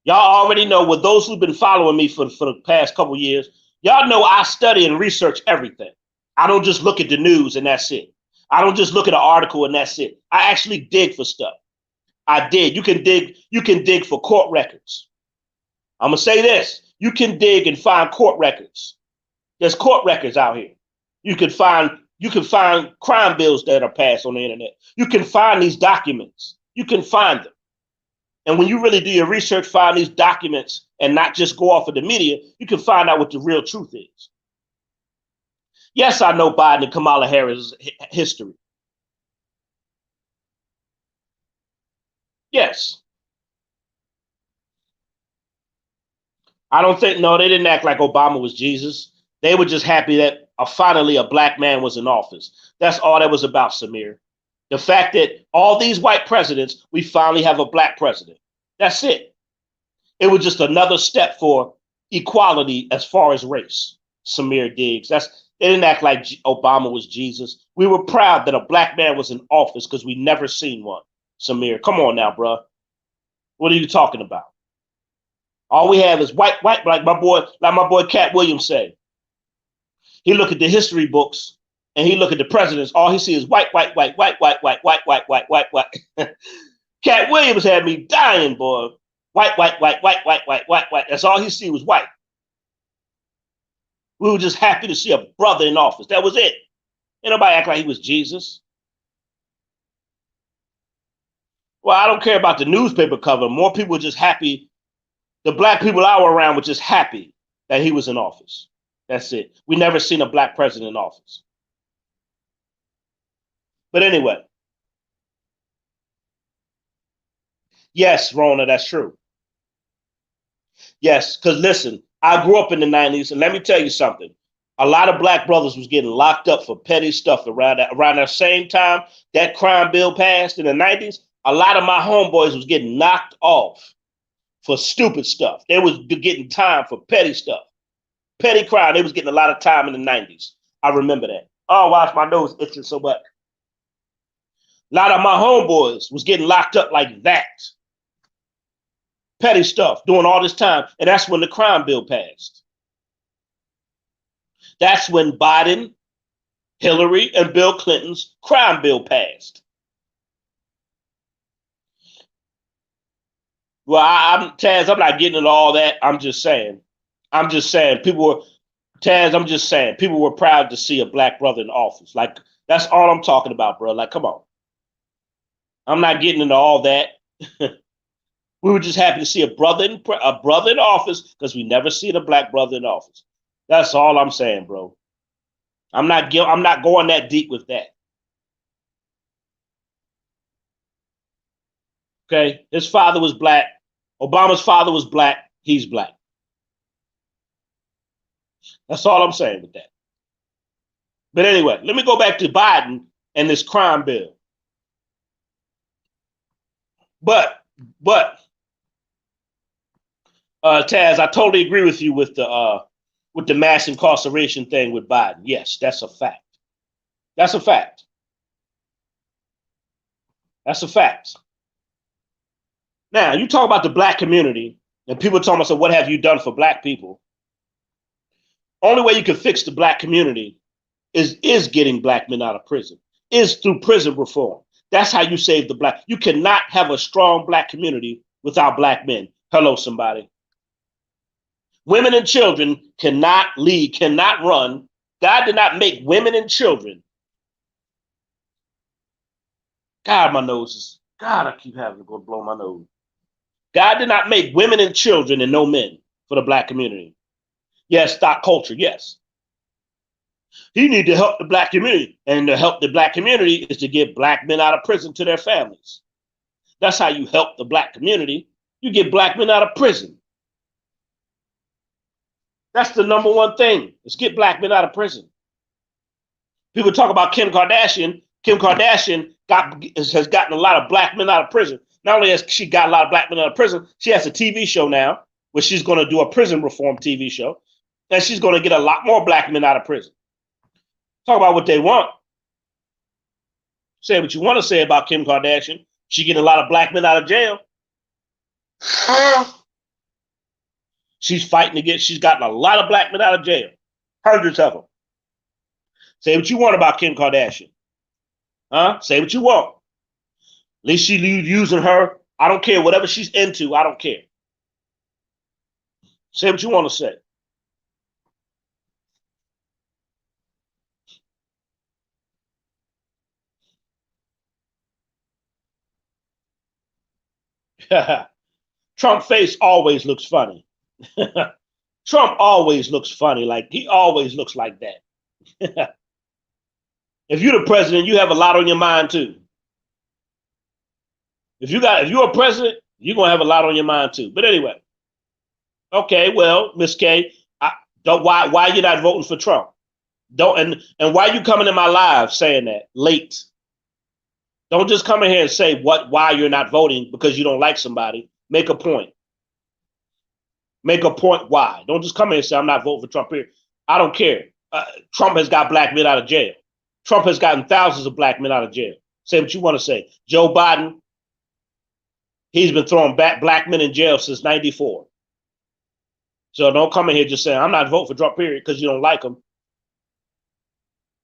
Speaker 1: Y'all already know, with those who've been following me for the past couple years, y'all know I study and research everything. I don't just look at the news and that's it. I don't just look at an article and that's it. I actually dig for stuff. I did. You can dig for court records. I'm gonna say this. You can dig and find court records. There's court records out here. You can find crime bills that are passed on the internet. You can find these documents. You can find them. And when you really do your research, find these documents and not just go off of the media, you can find out what the real truth is. Yes, I know Biden and Kamala Harris' history. Yes. I don't think, no, they didn't act like Obama was Jesus. They were just happy that finally a black man was in office. That's all that was about, Samir. The fact that all these white presidents, we finally have a black president. That's it. It was just another step for equality as far as race. Samir Diggs. They didn't act like Obama was Jesus. We were proud that a black man was in office because we never seen one. Samir, come on now, bro. What are you talking about? All we have is white, white, like my boy Cat Williams said. He look at the history books and he look at the presidents. All he sees is white, white, white, white, white, white, white, white, white, white, white. Cat Williams had me dying, boy. White, white, white, white, white, white, white, white. That's all he see was white. We were just happy to see a brother in office. That was it. Ain't nobody act like he was Jesus. Well, I don't care about the newspaper cover. More people were just happy. The black people I were around were just happy that he was in office. That's it. We never seen a black president in office. But anyway, yes, Rona, that's true. Yes, because listen, I grew up in the 90s, and let me tell you something. A lot of black brothers was getting locked up for petty stuff around that same time that crime bill passed in the 90s. A lot of my homeboys was getting knocked off for stupid stuff. They was getting time for petty stuff. Petty crime, they was getting a lot of time in the 90s. I remember that. Oh, watch my nose itching so much. A lot of my homeboys was getting locked up like that. Petty stuff, doing all this time. And that's when the crime bill passed. That's when Biden, Hillary, and Bill Clinton's crime bill passed. Well, I'm Taz, I'm not getting into all that. I'm just saying. I'm just saying people were Taz, I'm just saying people were proud to see a black brother in office. Like that's all I'm talking about, bro. Like, come on. I'm not getting into all that. We were just happy to see a brother in office because we never seen a black brother in office. That's all I'm saying, bro. I'm not going that deep with that. Okay, his father was black. Obama's father was black. He's black. That's all I'm saying with that. But anyway, let me go back to Biden and this crime bill. But but Taz, I totally agree with you with the mass incarceration thing with Biden. Yes, that's a fact. That's a fact. That's a fact. Now you talk about the black community, and people talking about, so what have you done for black people? Only way you can fix the black community is getting black men out of prison, is through prison reform. That's how you save the black. You cannot have a strong black community without black men. Hello, somebody. Women and children cannot lead, cannot run. God did not make women and children. God, my nose is, God, I keep having to go blow my nose. God did not make women and children and no men for the black community. Yes, stock culture, yes. He need to help the black community. And to help the black community is to get black men out of prison to their families. That's how you help the black community. You get black men out of prison. That's the number one thing. Is get black men out of prison. People talk about Kim Kardashian. Kim Kardashian has gotten a lot of black men out of prison. Not only has she got a lot of black men out of prison, she has a TV show now where she's going to do a prison reform TV show. And she's going to get a lot more black men out of prison. Talk about what they want. Say what you want to say about Kim Kardashian. She getting a lot of black men out of jail. She's fighting to get, she's gotten a lot of black men out of jail. Hundreds of them. Say what you want about Kim Kardashian. Huh? Say what you want. At least she using her. I don't care. Whatever she's into, I don't care. Say what you want to say. Trump face always looks funny. Trump always looks funny. Like he always looks like that. If you're the president, you have a lot on your mind too. If you're a president, you're gonna have a lot on your mind too. But anyway, okay, well, Miss K, why you're not voting for Trump? Don't and why you coming in my live saying that late? Don't just come in here and say why you're not voting because you don't like somebody. Make a point. Make a point why. Don't just come in and say I'm not voting for Trump here. I don't care. Trump has got black men out of jail. Trump has gotten thousands of black men out of jail. Say what you want to say. Joe Biden, he's been throwing black men in jail since '94. So don't come in here just saying I'm not voting for Trump period because you don't like him.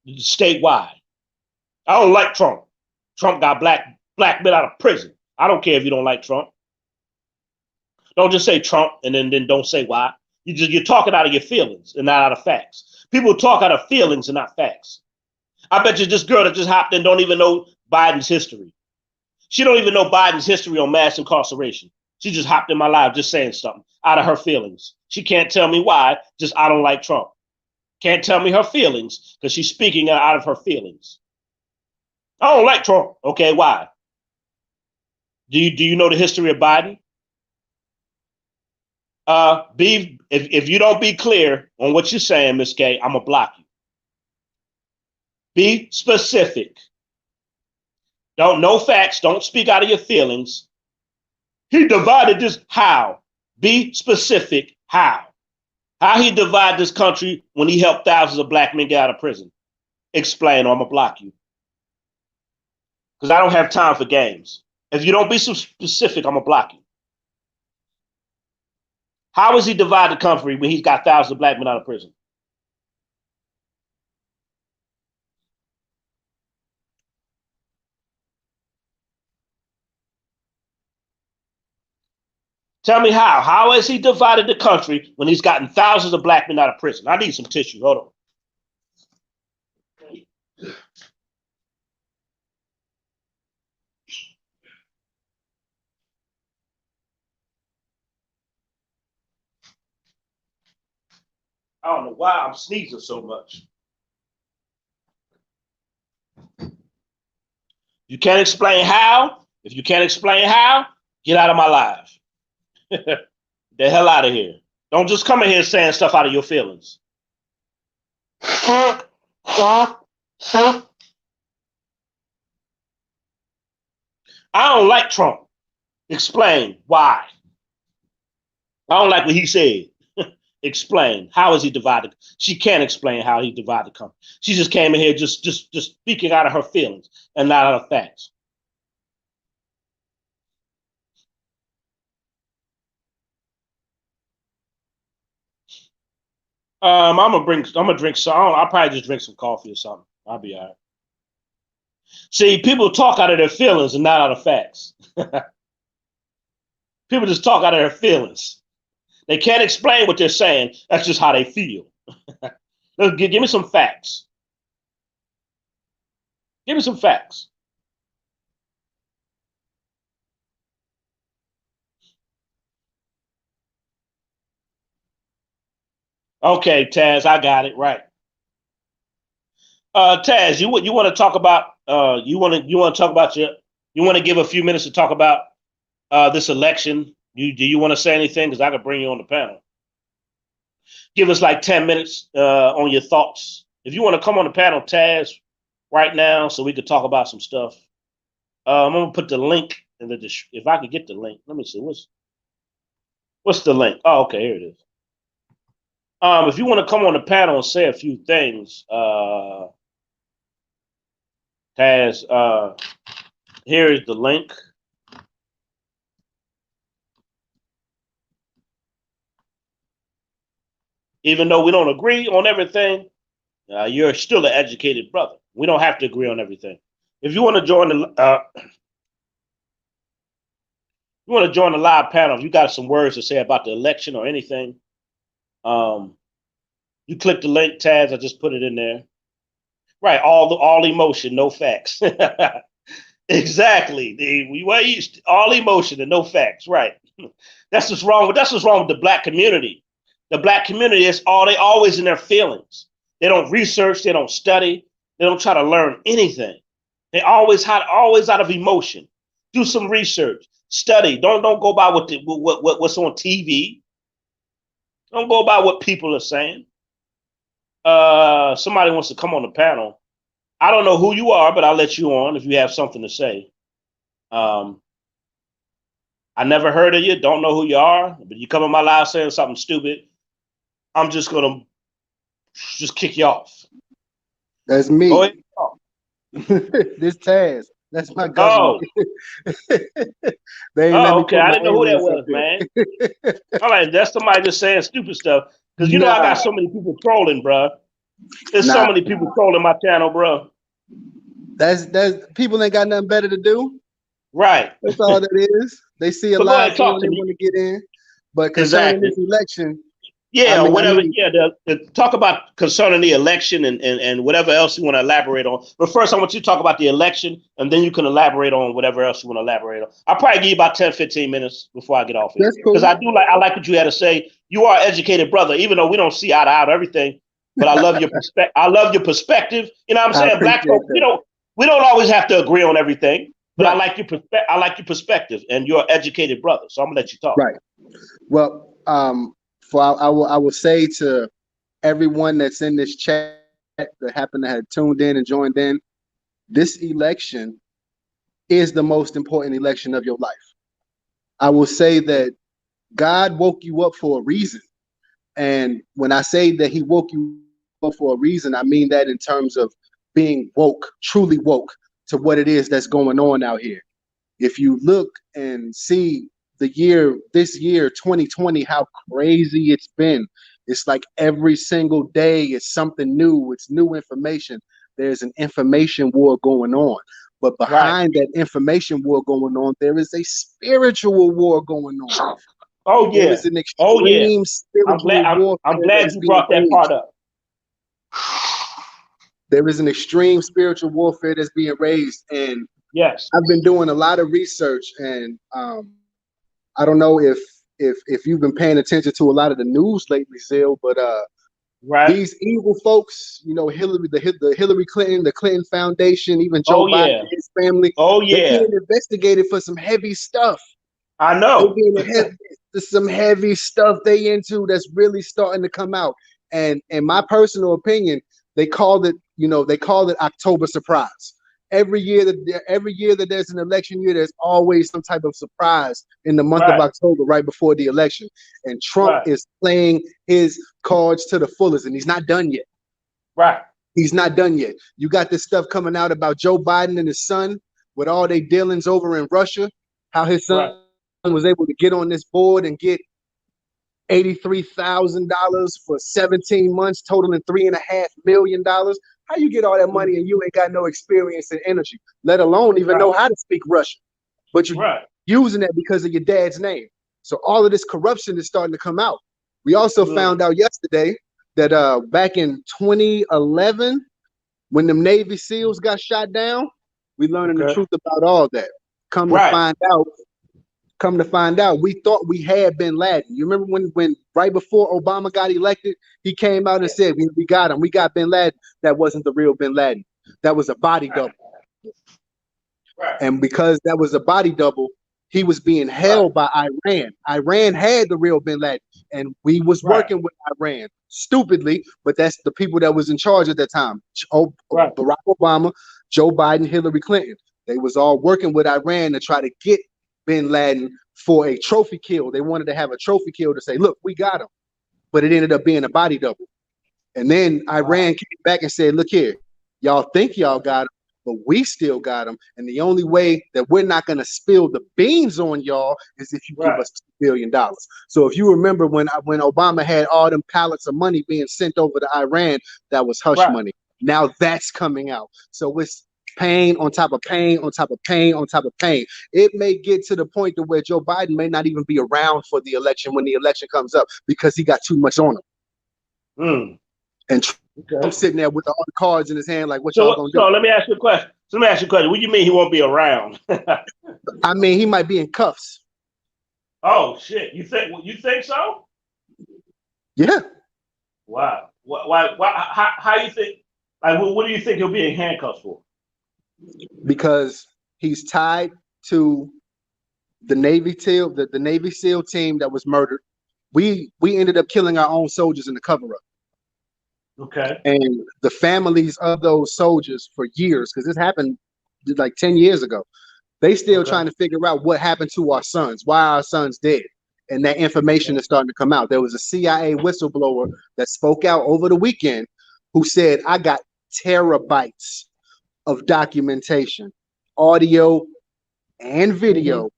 Speaker 1: Statewide, I don't like Trump. Trump got black men out of prison. I don't care if you don't like Trump. Don't just say Trump and then don't say why. You're talking out of your feelings and not out of facts. People talk out of feelings and not facts. I bet you this girl that just hopped in don't even know Biden's history. She don't even know Biden's history on mass incarceration. She just hopped in my live just saying something out of her feelings. She can't tell me why, just I don't like Trump. Can't tell me her feelings because she's speaking out of her feelings. I don't like Trump. Okay, why? Do you know the history of Biden? If you don't be clear on what you're saying, Miss K, I'm gonna block you. Be specific. Don't know facts. Don't speak out of your feelings. He divided this. How? Be specific. How? How he divided this country when he helped thousands of black men get out of prison? Explain, or I'm gonna block you. Because I don't have time for games. If you don't be so specific, I'm gonna block you. How has he divided the country when he's got thousands of black men out of prison? Tell me how. How has he divided the country when he's gotten thousands of black men out of prison? I need some tissue. Hold on. I don't know why I'm sneezing so much. You can't explain how. If you can't explain how, get out of my life. The hell out of here. Don't just come in here saying stuff out of your feelings. I don't like Trump. Explain why. I don't like what he said. Explain. How is he divided? She can't explain how he divided the country. She just came in here just speaking out of her feelings and not out of facts. I'm gonna drink some. I'll probably just drink some coffee or something. I'll be all right. See, people talk out of their feelings and not out of facts. People just talk out of their feelings. They can't explain what they're saying. That's just how they feel. Give me some facts. Give me some facts. Okay, Taz, I got it right. Taz, you want to talk about you want to talk about you want to give a few minutes to talk about this election? Do you want to say anything? Because I could bring you on the panel. Give us like 10 minutes on your thoughts. If you want to come on the panel, Taz, right now, so we could talk about some stuff. I'm gonna put the link in the if I could get the link. Let me see what's the link. Oh, okay, here it is. If you want to come on the panel and say a few things, Taz, here is the link. Even though we don't agree on everything, you're still an educated brother. We don't have to agree on everything. If you want to join the live panel, if you got some words to say about the election or anything, you click the link, Taz. I just put it in there. Right, all emotion, no facts. Exactly. All emotion and no facts. Right. That's what's wrong with the black community. The black community is they always in their feelings. They don't research, they don't study, they don't try to learn anything. They always out of emotion. Do some research, study. Don't go by what's on TV. Don't go by what people are saying. Somebody wants to come on the panel. I don't know who you are, but I'll let you on if you have something to say. I never heard of you, don't know who you are, but you come on my live saying something stupid, I'm just gonna kick you off.
Speaker 2: That's me. This Taz. That's my government.
Speaker 1: Oh. Okay. I didn't know who that was, man. All right, that's somebody just saying stupid stuff. Because I got so many people trolling, bro. There's so many people trolling my channel, bro.
Speaker 2: That's people ain't got nothing better to do.
Speaker 1: Right.
Speaker 2: That's all that is. They see a lot of people they want to get in. But concerning this election,
Speaker 1: whatever. Talk about concerning the election and whatever else you want to elaborate on. But first, I want you to talk about the election, and then you can elaborate on whatever else you want to elaborate on. I'll probably give you about 10, 15 minutes before I get off here. Because I like what you had to say. You are an educated brother, even though we don't see eye to eye everything. But I love your perspective. I love your perspective. You know what I'm saying? Black folks, we don't always have to agree on everything. But right. I like your perspective, and you're an educated brother. So I'm gonna let you talk.
Speaker 2: Right. Well, I will say to everyone that's in this chat that happened to have tuned in and joined in, this election is the most important election of your life. I will say that God woke you up for a reason. And when I say that he woke you up for a reason, I mean that in terms of being woke, truly woke to what it is that's going on out here. If you look and see this year 2020, how crazy it's been. It's like every single day it's something new. It's new information. There's an information war going on. But behind that information war going on, there is a spiritual war going on.
Speaker 1: Oh yeah.
Speaker 2: There is an extreme spiritual warfare.
Speaker 1: I'm glad you brought that part up.
Speaker 2: There is an extreme spiritual warfare that's being raised, and
Speaker 1: yes,
Speaker 2: I've been doing a lot of research, and I don't know if you've been paying attention to a lot of the news lately, Zill, but these evil folks, Hillary, the Hillary Clinton, the Clinton Foundation, even Joe Biden and his family, they're being investigated for some heavy stuff.
Speaker 1: I know.
Speaker 2: There's some heavy stuff they into that's really starting to come out, and in my personal opinion, they called it October surprise. every year that there's an election year, there's always some type of surprise in the month of
Speaker 1: Right.
Speaker 2: October, right before the election. And Trump
Speaker 1: Right.
Speaker 2: is playing his cards to the fullest, and he's not done yet.
Speaker 1: Right.
Speaker 2: He's not done yet. You got this stuff coming out about Joe Biden and his son with all their dealings over in Russia, how his
Speaker 1: Right.
Speaker 2: son was able to get on this board and get $83,000 for 17 months, totaling $3.5 million. How you get all that money and you ain't got no experience and energy, let alone even know how to speak Russian? But you're
Speaker 1: Right.
Speaker 2: using that because of your dad's name. So all of this corruption is starting to come out. We also found out yesterday that back in 2011, when the Navy SEALs got shot down, we learning the truth about all that. Come to find out, we thought we had Bin Laden. You remember when right before Obama got elected, he came out and said, we got him. We got Bin Laden. That wasn't the real Bin Laden. That was a body double.
Speaker 1: Right.
Speaker 2: And because that was a body double, he was being held by Iran. Iran had the real Bin Laden, and we was working with Iran stupidly, but that's the people that was in charge at that time. Barack Obama, Joe Biden, Hillary Clinton. They was all working with Iran to try to get Bin Laden for a trophy kill. They wanted to have a trophy kill to say, look, we got him. But it ended up being a body double. And then Iran came back and said, look here, y'all think y'all got him, but we still got him. And the only way that we're not going to spill the beans on y'all is if you give us $2 billion. So if you remember when Obama had all them pallets of money being sent over to Iran, that was hush money. Now that's coming out. So it's pain on top of pain on top of pain on top of pain. It may get to the point to where Joe Biden may not even be around for the election when the election comes up because he got too much on him. And Trump's sitting there with all the cards in his hand, like, what y'all gonna do?
Speaker 1: So let me ask you a question. What do you mean he won't be around?
Speaker 2: I mean, he might be in cuffs.
Speaker 1: Oh shit! You think so?
Speaker 2: Yeah.
Speaker 1: Wow. Why? How you think? Like, what do you think he'll be in handcuffs for?
Speaker 2: Because he's tied to the Navy SEAL, the Navy SEAL team that was murdered. We ended up killing our own soldiers in the cover-up.
Speaker 1: Okay.
Speaker 2: And the families of those soldiers for years, because this happened like 10 years ago, they still trying to figure out what happened to our sons, why our sons dead. And that information is starting to come out. There was a CIA whistleblower that spoke out over the weekend who said, I got terabytes of documentation, audio and video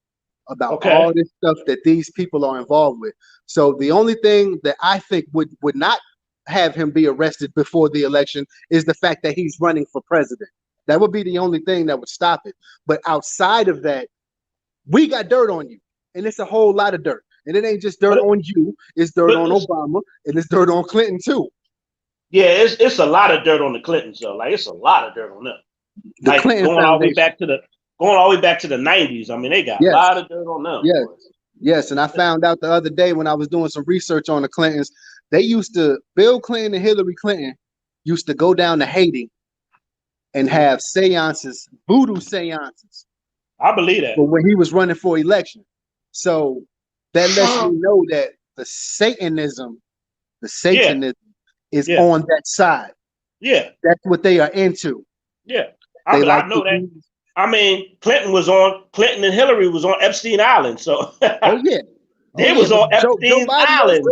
Speaker 2: about all this stuff that these people are involved with. So the only thing that I think would not have him be arrested before the election is the fact that he's running for president. That would be the only thing that would stop it. But outside of that, we got dirt on you, and it's a whole lot of dirt. And it ain't just dirt on you, it's dirt on Obama, and it's dirt on Clinton too.
Speaker 1: Yeah, it's a lot of dirt on the Clintons, though. Like, it's a lot of dirt on them.
Speaker 2: The
Speaker 1: like
Speaker 2: Clinton
Speaker 1: going all the way back to the 90s. I mean, they got a lot of dirt on them.
Speaker 2: Yes. Yes. And I found out the other day when I was doing some research on the Clintons, Bill Clinton and Hillary Clinton used to go down to Haiti and have seances, voodoo seances.
Speaker 1: I believe that.
Speaker 2: But when he was running for election. So that lets me know that the Satanism is on that side.
Speaker 1: Yeah.
Speaker 2: That's what they are into.
Speaker 1: Yeah. I know that. I mean, Clinton and Hillary was on Epstein Island. So they was on Epstein Island.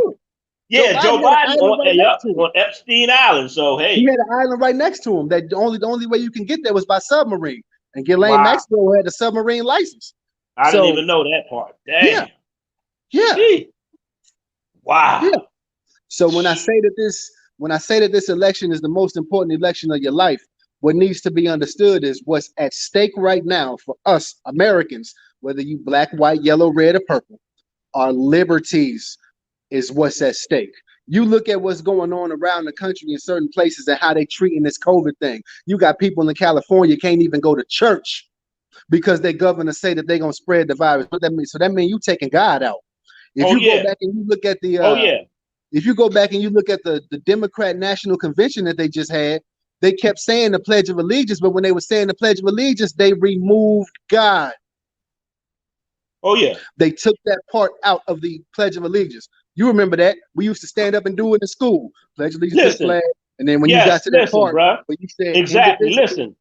Speaker 1: Yeah, Joe Biden on Epstein Island. So hey,
Speaker 2: he had an island right next to him. That the only way you can get there was by submarine. And Ghislaine Maxwell had a submarine license.
Speaker 1: I didn't even know that part. Dang.
Speaker 2: Yeah.
Speaker 1: Wow.
Speaker 2: Yeah. So when I say that this election is the most important election of your life, what needs to be understood is what's at stake right now for us Americans, whether you black, white, yellow, red, or purple, our liberties is what's at stake. You look at what's going on around the country in certain places and how they treating this COVID thing. You got people in California can't even go to church because their governor say that they're gonna spread the virus. What that means? So that means you taking God out. If you go back and you look at the if you go back and you look at the Democrat National Convention that they just had, they kept saying the Pledge of Allegiance, but when they were saying the Pledge of Allegiance, they removed God.
Speaker 1: Oh yeah.
Speaker 2: They took that part out of the Pledge of Allegiance. You remember that? We used to stand up and do it in school. Pledge of Allegiance to the flag. And then when you got to that part,
Speaker 1: bro.
Speaker 2: when you said
Speaker 1: exactly. Listen.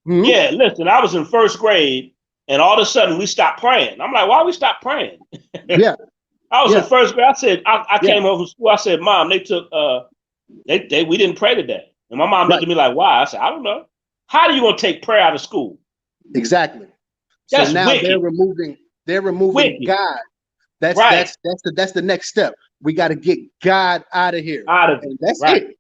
Speaker 2: Mhm.
Speaker 1: Yeah, listen, I was in first grade, and all of a sudden we stopped praying. I'm like, why we stop praying?
Speaker 2: Yeah,
Speaker 1: I was in
Speaker 2: yeah,
Speaker 1: first grade. I said, I
Speaker 2: yeah.
Speaker 1: came home from school. I said, Mom, they took they we didn't pray today. And my mom looked
Speaker 2: Right.
Speaker 1: at me like, why? I said, I don't know. How do you gonna take prayer out of school?
Speaker 2: Exactly. So
Speaker 1: That's
Speaker 2: now
Speaker 1: wicked.
Speaker 2: they're removing
Speaker 1: Wicked.
Speaker 2: God. That's
Speaker 1: Right.
Speaker 2: that's that's the next step. We got to get God out of here,
Speaker 1: Out of it.
Speaker 2: and that's
Speaker 1: Right.
Speaker 2: it.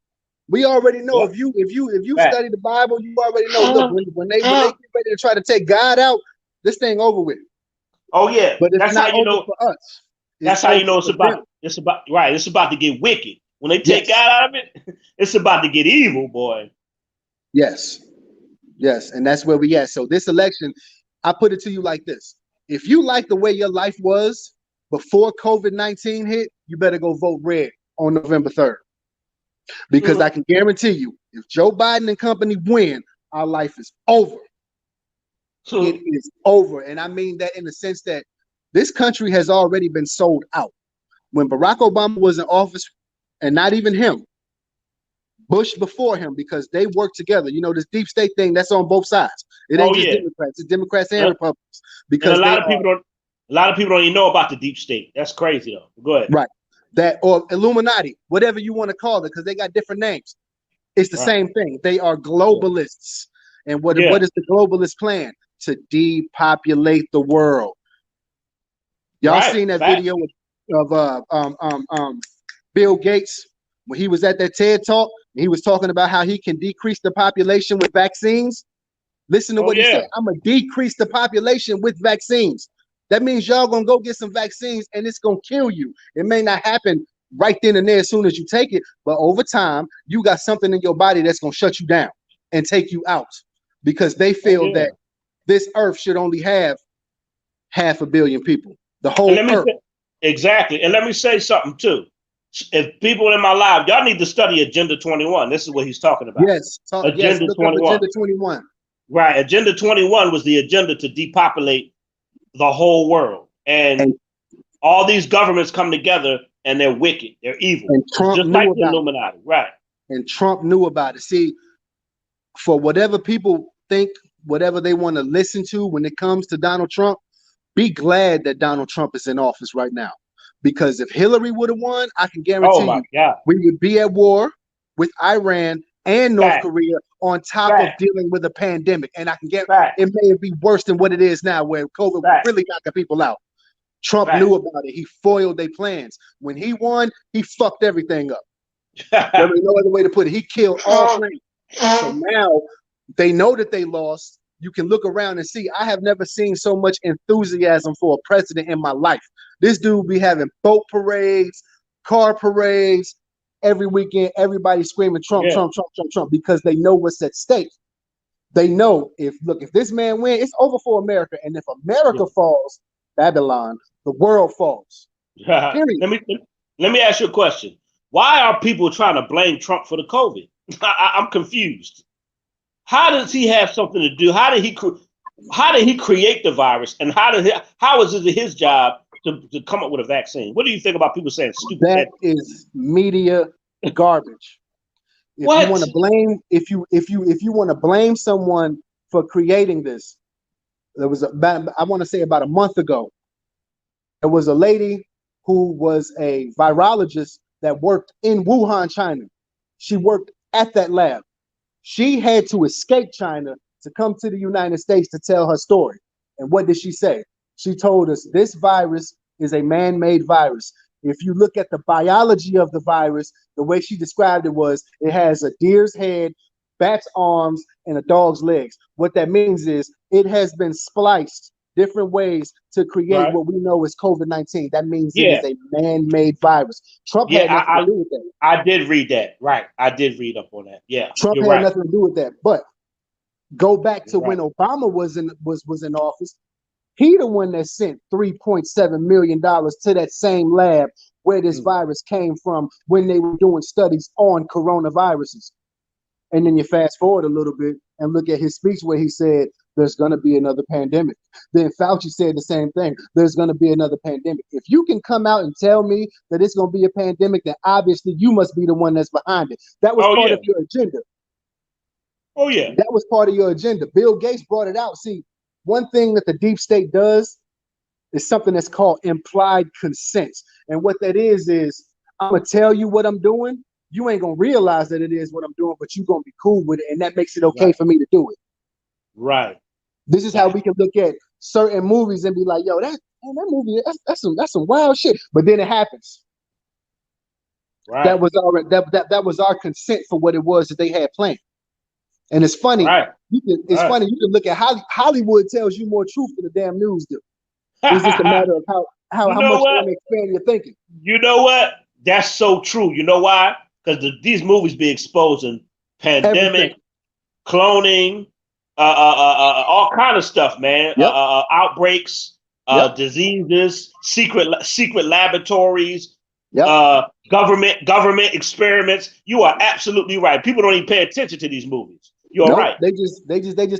Speaker 2: We already know
Speaker 1: Yep.
Speaker 2: if you
Speaker 1: Right.
Speaker 2: study the Bible, you already know. Look, when they get ready to try to take God out, this thing over with.
Speaker 1: Oh yeah.
Speaker 2: But it's
Speaker 1: That's how
Speaker 2: not
Speaker 1: you
Speaker 2: over
Speaker 1: know.
Speaker 2: for us. It's
Speaker 1: That's how you
Speaker 2: over
Speaker 1: know
Speaker 2: for them.
Speaker 1: it's about right. It's about to get wicked. When they take
Speaker 2: Yes,
Speaker 1: God out of it, it's about to get evil, boy.
Speaker 2: yes, yes, and that's where we at. So this election, I put it to you like this: if you like the way your life was before COVID-19 hit, you better go vote red on November 3rd. Because I can guarantee you, if Joe Biden and company win, our life is over. It is over. And I mean that in the sense that this country has already been sold out. When Barack Obama was in office, and not even him, Bush before him, because they work together. You know, this deep state thing, that's on both sides. It
Speaker 1: Oh
Speaker 2: ain't just
Speaker 1: yeah.
Speaker 2: Democrats, it's Democrats and
Speaker 1: And,
Speaker 2: Republicans.
Speaker 1: and
Speaker 2: Because they are
Speaker 1: a lot of people don't even know about the deep state. That's crazy though. Go ahead.
Speaker 2: right. That or Illuminati, whatever you want to call it, because they got different names. It's the
Speaker 1: Right.
Speaker 2: same thing. They are
Speaker 1: Yeah.
Speaker 2: globalists. And
Speaker 1: Yeah.
Speaker 2: what is the globalist plan? To depopulate the world. Y'all
Speaker 1: Right.
Speaker 2: seen that
Speaker 1: Fact.
Speaker 2: video of Bill Gates when he was at that TED talk? And he was talking about how he can decrease the population with vaccines. Listen to
Speaker 1: Oh
Speaker 2: what he said.
Speaker 1: yeah.
Speaker 2: I'm gonna decrease the population with vaccines. That means y'all gonna go get some vaccines and it's gonna kill you. It may not happen right then and there as soon as you take it, but over time, you got something in your body that's gonna shut you down and take you out because they
Speaker 1: Oh
Speaker 2: feel
Speaker 1: yeah.
Speaker 2: that this earth should only have 500 million people. The
Speaker 1: And
Speaker 2: whole
Speaker 1: let me
Speaker 2: earth.
Speaker 1: say, exactly. And let me say something too. If people in my life, y'all need to study Agenda 21. This is what he's talking about.
Speaker 2: Yes, yes.
Speaker 1: Agenda
Speaker 2: Look up
Speaker 1: 21.
Speaker 2: Agenda 21.
Speaker 1: Right. Agenda 21 was the agenda to depopulate the whole world. And
Speaker 2: And
Speaker 1: all these governments come together and they're wicked. They're evil.
Speaker 2: and
Speaker 1: It's
Speaker 2: Trump
Speaker 1: just
Speaker 2: knew
Speaker 1: like the
Speaker 2: about it.
Speaker 1: Illuminati. Right.
Speaker 2: And Trump knew about it. See, for whatever people think, whatever they want to listen to when it comes to Donald Trump, be glad that Donald Trump is in office right now. Because if Hillary would have won, I can
Speaker 1: Oh
Speaker 2: guarantee
Speaker 1: my
Speaker 2: you
Speaker 1: God.
Speaker 2: we would be at war with Iran and North
Speaker 1: Fact.
Speaker 2: Korea on top of
Speaker 1: Fact.
Speaker 2: dealing with a pandemic. And I can get
Speaker 1: Fact.
Speaker 2: it may be worse than what it is now, where COVID
Speaker 1: Fact.
Speaker 2: really knocking people out. Trump knew
Speaker 1: Fact.
Speaker 2: about it. He foiled their plans. When he won, he fucked everything up. There was no other way to put it. He killed all plans. So now they know that they lost. You can look around and see. I have never seen so much enthusiasm for a president in my life. This dude be having boat parades, car parades every weekend. Everybody screaming Trump,
Speaker 1: Yeah.
Speaker 2: Trump, Trump, Trump, Trump, because they know what's at stake. They know if this man wins, it's over for America. And if America falls, Babylon, the world falls. Period.
Speaker 1: Let me ask you a question. Why are people trying to blame Trump for the COVID? I'm confused. How does he have something to do? How did he create the virus? And how is it his job to come up with a vaccine? What do you think about people saying stupid
Speaker 2: That
Speaker 1: that?
Speaker 2: is media garbage. If you want
Speaker 1: What?
Speaker 2: to blame, if you want to blame someone for creating this, there was about, I want to say about a month ago, there was a lady who was a virologist that worked in Wuhan, China. She worked at that lab. She had to escape China to come to the United States to tell her story. And what did she say? She told us this virus is a man-made virus. If you look at the biology of the virus, the way she described it was it has a deer's head, bat's arms, and a dog's legs. What that means is it has been spliced different ways to create
Speaker 1: Right?
Speaker 2: what we know as COVID-19. That means it is
Speaker 1: Yeah,
Speaker 2: a man-made virus. Trump
Speaker 1: yeah.
Speaker 2: had nothing to do with that.
Speaker 1: I did read that. Right. I did read up on that. Yeah,
Speaker 2: Trump
Speaker 1: you're
Speaker 2: had
Speaker 1: right.
Speaker 2: nothing to do with that. But go back
Speaker 1: You're
Speaker 2: to
Speaker 1: right.
Speaker 2: when Obama was in office. He the one that sent $3.7 million to that same lab where this
Speaker 1: Mm.
Speaker 2: virus came from when they were doing studies on coronaviruses. And then you fast forward a little bit and look at his speech where he said there's going to be another pandemic. Then Fauci said the same thing. There's going to be another pandemic. If you can come out and tell me that it's going to be a pandemic, then obviously you must be the one that's behind it. That was
Speaker 1: Oh
Speaker 2: part
Speaker 1: yeah.
Speaker 2: of your agenda.
Speaker 1: Oh yeah.
Speaker 2: That was part of your agenda. Bill Gates brought it out. See, one thing that the deep state does is something that's called implied consent. And what that is I'm gonna tell you what I'm doing. You ain't gonna realize that it is what I'm doing, but you're gonna be cool with it, and that makes it okay
Speaker 1: Right.
Speaker 2: for me to do it.
Speaker 1: Right.
Speaker 2: This is how we can look at certain movies and be like, yo, that movie, that's some wild shit. But then it happens.
Speaker 1: Right.
Speaker 2: That was that was our consent for what it was that they had planned. And it's funny.
Speaker 1: Right.
Speaker 2: It's funny. You can look at Hollywood tells you more truth than the damn news do. It's just a matter of how
Speaker 1: You
Speaker 2: much
Speaker 1: know
Speaker 2: you
Speaker 1: what?
Speaker 2: want to expand your thinking.
Speaker 1: You know what? That's so true. You know why? Because these movies be exposing pandemic,
Speaker 2: Everything.
Speaker 1: cloning, all kind of stuff, man.
Speaker 2: Yep.
Speaker 1: Outbreaks,
Speaker 2: Yep.
Speaker 1: diseases, secret laboratories,
Speaker 2: Yep.
Speaker 1: government experiments. You are absolutely right. People don't even pay attention to these movies. You're
Speaker 2: Nope.
Speaker 1: right.
Speaker 2: They just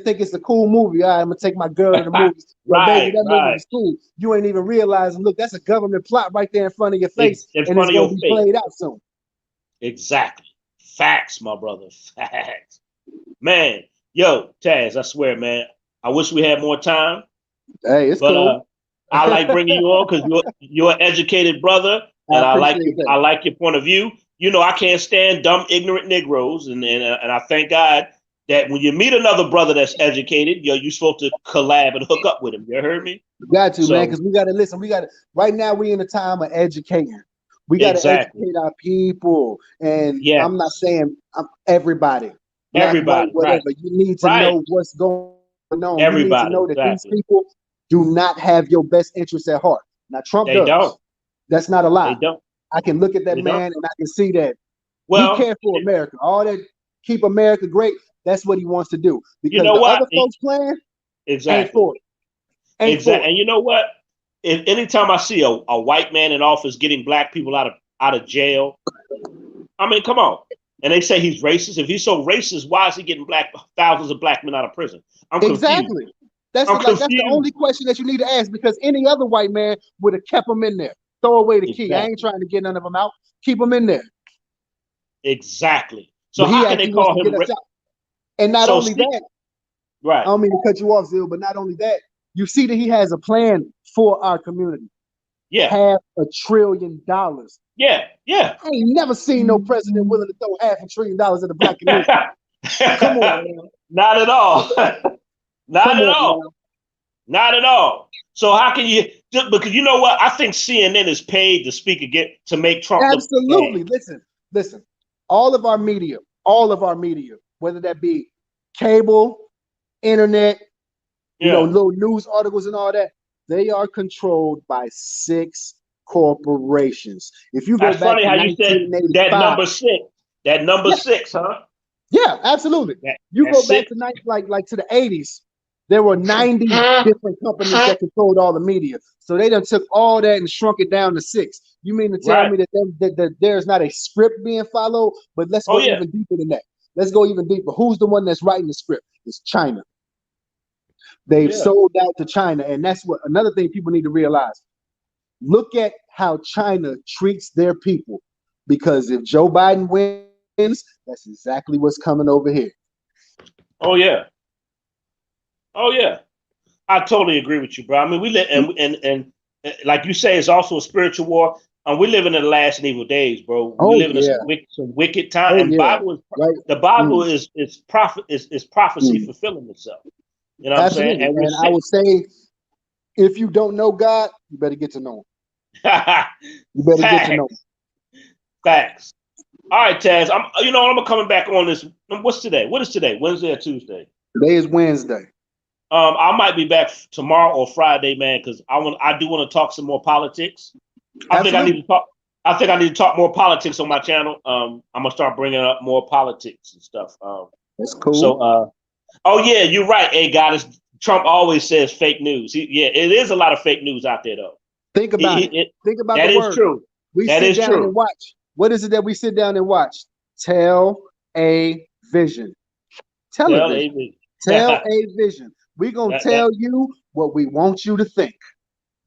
Speaker 2: think it's a cool movie. All right, I'm gonna take my girl to the movies. Yo, baby,
Speaker 1: Right,
Speaker 2: that movie
Speaker 1: right.
Speaker 2: was cool. You ain't even realizing, look, that's a government plot right there in front of your face,
Speaker 1: In
Speaker 2: and
Speaker 1: front
Speaker 2: it's
Speaker 1: of
Speaker 2: gonna
Speaker 1: your
Speaker 2: be
Speaker 1: face.
Speaker 2: played out soon.
Speaker 1: Exactly. Facts, my brother. Facts. Man, yo, Taz, I swear, man, I wish we had more time,
Speaker 2: Hey, it's
Speaker 1: but
Speaker 2: cool.
Speaker 1: I like bringing you on because you're an educated brother,
Speaker 2: I
Speaker 1: and
Speaker 2: appreciate that.
Speaker 1: I like your point of view. You know, I can't stand dumb, ignorant Negroes, and I thank God that when you meet another brother that's educated, you're supposed to collab and hook up with him. You heard me?
Speaker 2: Got to, man,
Speaker 1: So
Speaker 2: because we gotta listen. We gotta right now. We in a time of educating. We gotta
Speaker 1: exactly,
Speaker 2: educate our people, and
Speaker 1: yeah,
Speaker 2: I'm not saying everybody, black, white,
Speaker 1: everybody, right,
Speaker 2: whatever. You need to
Speaker 1: right,
Speaker 2: know what's going on. You need to
Speaker 1: everybody,
Speaker 2: know that these
Speaker 1: exactly.
Speaker 2: people do not have your best interests at heart. Now, Trump
Speaker 1: They
Speaker 2: does.
Speaker 1: don't,
Speaker 2: That's not a
Speaker 1: they
Speaker 2: lie.
Speaker 1: don't,
Speaker 2: I can look at that
Speaker 1: they don't.
Speaker 2: man and I can see that he
Speaker 1: Well,
Speaker 2: cares for America. All that keep America great. That's what he wants to do.
Speaker 1: you
Speaker 2: Because
Speaker 1: know
Speaker 2: the
Speaker 1: what?
Speaker 2: other folks plan ain't
Speaker 1: Exactly.
Speaker 2: for it. Ain't for
Speaker 1: Exactly.
Speaker 2: it.
Speaker 1: And you know what? If anytime I see a white man in office getting black people out of jail, I mean, come on. And they say he's racist. If he's so racist, why is he getting thousands of black men out of prison? I'm confused.
Speaker 2: Exactly. That's
Speaker 1: I'm
Speaker 2: the
Speaker 1: confused.
Speaker 2: only question that you need to ask because any other white man would have kept them in there. Throw away the key. I ain't
Speaker 1: Exactly.
Speaker 2: trying to get none of them out. Keep them in there.
Speaker 1: Exactly. So
Speaker 2: But he
Speaker 1: how can they
Speaker 2: actually wants
Speaker 1: call
Speaker 2: to get
Speaker 1: him?
Speaker 2: us out. And not
Speaker 1: So
Speaker 2: only
Speaker 1: see,
Speaker 2: that, I
Speaker 1: right?
Speaker 2: don't mean to cut you off, Zil, but not only that, you see that he has a plan for our community.
Speaker 1: Yeah.
Speaker 2: $500 billion.
Speaker 1: Yeah. Yeah.
Speaker 2: I ain't never seen no president willing to throw $500 billion at the black community. Come on, man.
Speaker 1: Not at all. Not
Speaker 2: Come
Speaker 1: at
Speaker 2: on,
Speaker 1: all.
Speaker 2: man.
Speaker 1: Not at all. So how can you? Because you know what? I think CNN is paid to speak again to make Trump look bad.
Speaker 2: Absolutely. Listen. All of our media, whether that be cable, internet,
Speaker 1: Yeah.
Speaker 2: little news articles and all that, they are controlled by 6 corporations. If you go
Speaker 1: That's
Speaker 2: back
Speaker 1: funny
Speaker 2: to
Speaker 1: how you said that
Speaker 2: 1985,
Speaker 1: number six. That number
Speaker 2: yeah,
Speaker 1: six, huh?
Speaker 2: yeah, absolutely. You go
Speaker 1: That's
Speaker 2: back
Speaker 1: six.
Speaker 2: to like to the 80s, there were 90 different companies that controlled all the media. So they done took all that and shrunk it down to 6. You mean to tell
Speaker 1: Right.
Speaker 2: me that there's not a script being followed? But let's
Speaker 1: Oh
Speaker 2: go
Speaker 1: yeah.
Speaker 2: even deeper than that. Let's go even deeper. Who's the one that's writing the script? It's China. They've
Speaker 1: Yeah.
Speaker 2: sold out to China. And that's what another thing people need to realize. Look at how China treats their people. Because if Joe Biden wins, that's exactly what's coming over here.
Speaker 1: Oh yeah. Oh yeah. I totally agree with you, bro. I mean, we live and like you say, it's also a spiritual war. And we live in the last and evil days, bro. We
Speaker 2: Oh
Speaker 1: live in
Speaker 2: yeah.
Speaker 1: some wicked time.
Speaker 2: Oh
Speaker 1: And
Speaker 2: yeah.
Speaker 1: Bible is
Speaker 2: Right.
Speaker 1: the Bible
Speaker 2: Mm.
Speaker 1: is prophecy
Speaker 2: Mm.
Speaker 1: fulfilling itself. You know what I'm saying?
Speaker 2: Absolutely.
Speaker 1: And we're
Speaker 2: And I
Speaker 1: sick.
Speaker 2: would say if you don't know God, you better get to know him. You better get to know him.
Speaker 1: Facts. Facts. All right, Taz. I'm coming back on this. What's today? What is today? Wednesday or Tuesday?
Speaker 2: Today is Wednesday.
Speaker 1: I might be back tomorrow or Friday, man, because I do want to talk some more politics. I think I need
Speaker 2: Absolutely.
Speaker 1: to talk. I think I need to talk more politics on my channel. I'm gonna start bringing up more politics and stuff.
Speaker 2: That's cool.
Speaker 1: So, oh yeah, you're right. Hey, God, Trump always says fake news. Yeah, it is a lot of fake news out there, though.
Speaker 2: Think about it. Think about the
Speaker 1: That is
Speaker 2: word.
Speaker 1: true.
Speaker 2: We
Speaker 1: That
Speaker 2: sit
Speaker 1: is
Speaker 2: down
Speaker 1: true.
Speaker 2: and watch. What is it that we sit down and watch? Tell a vision.
Speaker 1: Tell
Speaker 2: Television.
Speaker 1: Amy.
Speaker 2: Tell a vision. We're going to
Speaker 1: that
Speaker 2: tell you what we want you to think.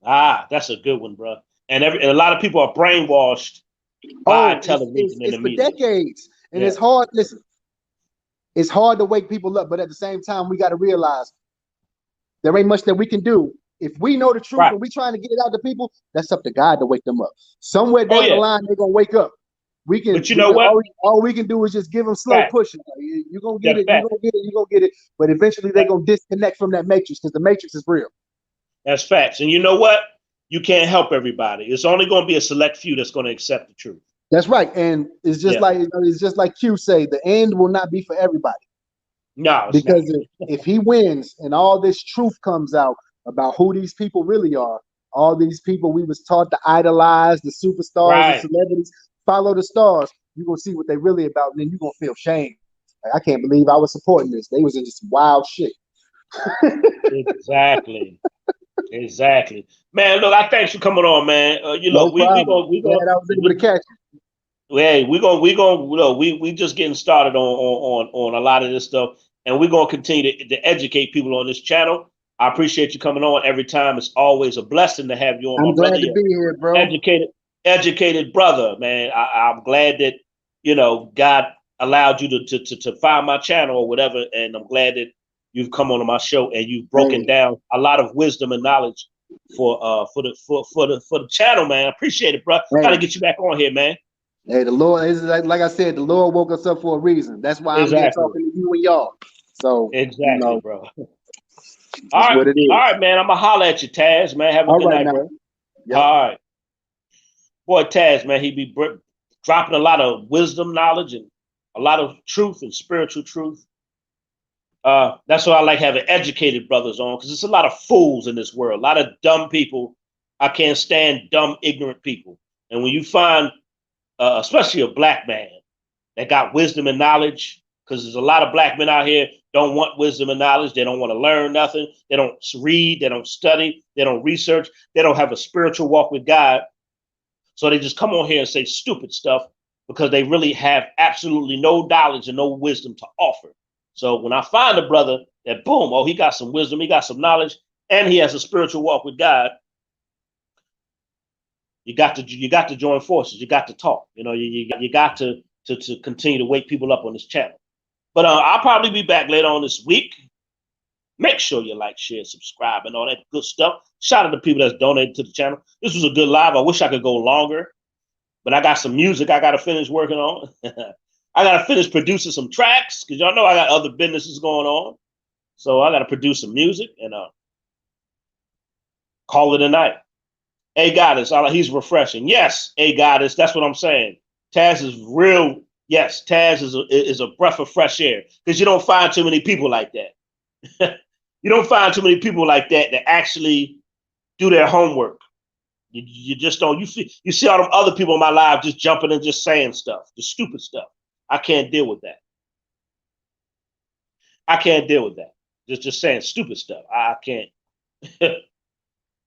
Speaker 1: that's a good one, bro. And a lot of people are brainwashed by
Speaker 2: Oh, it's, it's,
Speaker 1: television and
Speaker 2: it's
Speaker 1: the
Speaker 2: for
Speaker 1: media.
Speaker 2: decades. And
Speaker 1: Yeah.
Speaker 2: it's hard. Listen, It's hard to wake people up, but at the same time, we got to realize there ain't much that we can do. If we know the truth
Speaker 1: Right.
Speaker 2: and we trying to get it out to people, that's up to God to wake them up. Somewhere
Speaker 1: Oh
Speaker 2: down the
Speaker 1: yeah.
Speaker 2: line, they're gonna wake up.
Speaker 1: But you know what?
Speaker 2: All we can do is just give them slow
Speaker 1: Fact.
Speaker 2: pushes. Like, you're gonna get
Speaker 1: That's
Speaker 2: it, you're
Speaker 1: fact.
Speaker 2: gonna get it, you're gonna get it. But eventually they're gonna disconnect from that matrix because the matrix is real.
Speaker 1: That's facts. And you know what? You can't help everybody. It's only going to be a select few that's going to accept the truth.
Speaker 2: That's right. And
Speaker 1: Yeah.
Speaker 2: it's just like Q say, the end will not be for everybody.
Speaker 1: No, it's not.
Speaker 2: Because if he wins and all this truth comes out about who these people really are, all these people we was taught to idolize, the superstars and
Speaker 1: Right.
Speaker 2: celebrities, follow the stars, you're gonna see what they really about, and then you're gonna feel shame. Like, I can't believe I was supporting this. They was into some wild shit.
Speaker 1: Exactly. Exactly. Man, look, I thanks for coming on, man.
Speaker 2: No problem.
Speaker 1: We
Speaker 2: Glad
Speaker 1: go
Speaker 2: I was able to catch you.
Speaker 1: hey, we just getting started on a lot of this stuff, and we're gonna continue to educate people on this channel. I appreciate you coming on every time. It's always a blessing to have you on,
Speaker 2: I'm
Speaker 1: my
Speaker 2: glad
Speaker 1: brother.
Speaker 2: to be here, bro.
Speaker 1: Educated brother, man. I'm glad that God allowed you to find my channel or whatever, and I'm glad that you've come on my show and you've broken
Speaker 2: Hey,
Speaker 1: down a lot of wisdom and knowledge for the channel, man. I appreciate it, bro. Got to
Speaker 2: hey,
Speaker 1: get you back on here, man.
Speaker 2: hey, the Lord is like I said, the Lord woke us up for a reason. That's why I'm here
Speaker 1: Exactly.
Speaker 2: talking to you and y'all. So,
Speaker 1: Exactly, bro.
Speaker 2: that's what it
Speaker 1: All
Speaker 2: is.
Speaker 1: right, man. I'm gonna holler at you, Taz, man. Have a
Speaker 2: All
Speaker 1: good
Speaker 2: right
Speaker 1: night,
Speaker 2: now.
Speaker 1: bro.
Speaker 2: Yep.
Speaker 1: All right, boy, Taz, man. He be dropping a lot of wisdom, knowledge, and a lot of truth and spiritual truth. That's why I like having educated brothers on, because there's a lot of fools in this world, a lot of dumb people. I can't stand dumb, ignorant people. And when you find, especially a black man that got wisdom and knowledge, because there's a lot of black men out here don't want wisdom and knowledge. They don't want to learn nothing. They don't read. They don't study. They don't research. They don't have a spiritual walk with God. So they just come on here and say stupid stuff because they really have absolutely no knowledge and no wisdom to offer. So when I find a brother that, boom, oh, he got some wisdom, he got some knowledge, and he has a spiritual walk with God, you got to join forces. You got to talk. You got to continue to wake people up on this channel. But I'll probably be back later on this week. Make sure you like, share, subscribe, and all that good stuff. Shout out to people that's donated to the channel. This was a good live. I wish I could go longer, but I got some music I got to finish working on. I got to finish producing some tracks because y'all know I got other businesses going on. So I got to produce some music and call it a night. Hey, Goddess, he's refreshing. Yes, hey, Goddess, that's what I'm saying. Taz is real. Yes, Taz is a breath of fresh air because you don't find too many people like that. You don't find too many people like that that actually do their homework. You just don't. You see all them other people in my life just jumping and just saying stuff, just stupid stuff. I can't deal with that. I can't deal with that. Just saying stupid stuff. I can't.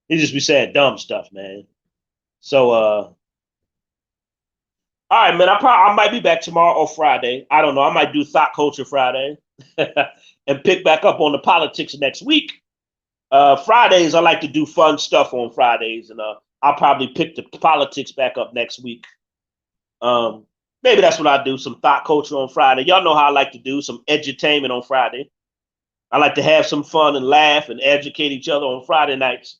Speaker 1: He just be saying dumb stuff, man. So all right, man. I might be back tomorrow or Friday. I don't know. I might do Thought Culture Friday and pick back up on the politics next week. Fridays, I like to do fun stuff on Fridays, and I'll probably pick the politics back up next week. Maybe that's what I do. Some Thought Culture on Friday. Y'all know how I like to do some edutainment on Friday. I like to have some fun and laugh and educate each other on Friday nights.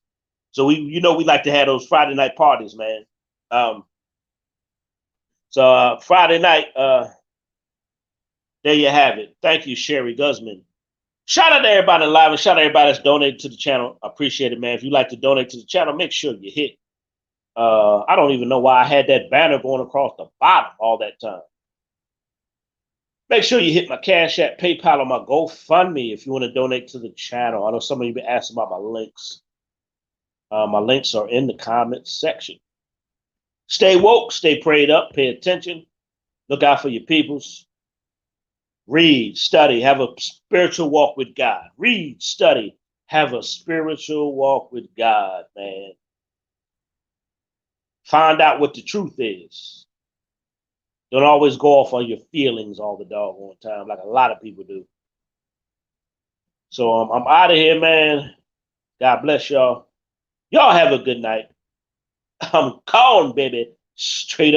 Speaker 1: So we like to have those Friday night parties, man. So Friday night, there you have it. Thank you, Sherry Guzman. Shout out to everybody live and shout out to everybody that's donated to the channel. I appreciate it, man. If you like to donate to the channel, make sure you hit. I don't even know why I had that banner going across the bottom all that time. Make sure you hit my Cash App, PayPal, or my GoFundMe if you want to donate to the channel. I know some of you been asking about my links. My links are in the comments section. Stay woke, stay prayed up, pay attention, look out for your peoples. Read, study, have a spiritual walk with God. Read, study, have a spiritual walk with God, man. Find out what the truth is. Don't always go off on your feelings all the doggone time, like a lot of people do. So I'm out of here, man. God bless y'all. Y'all have a good night. I'm calling, baby. Straight up.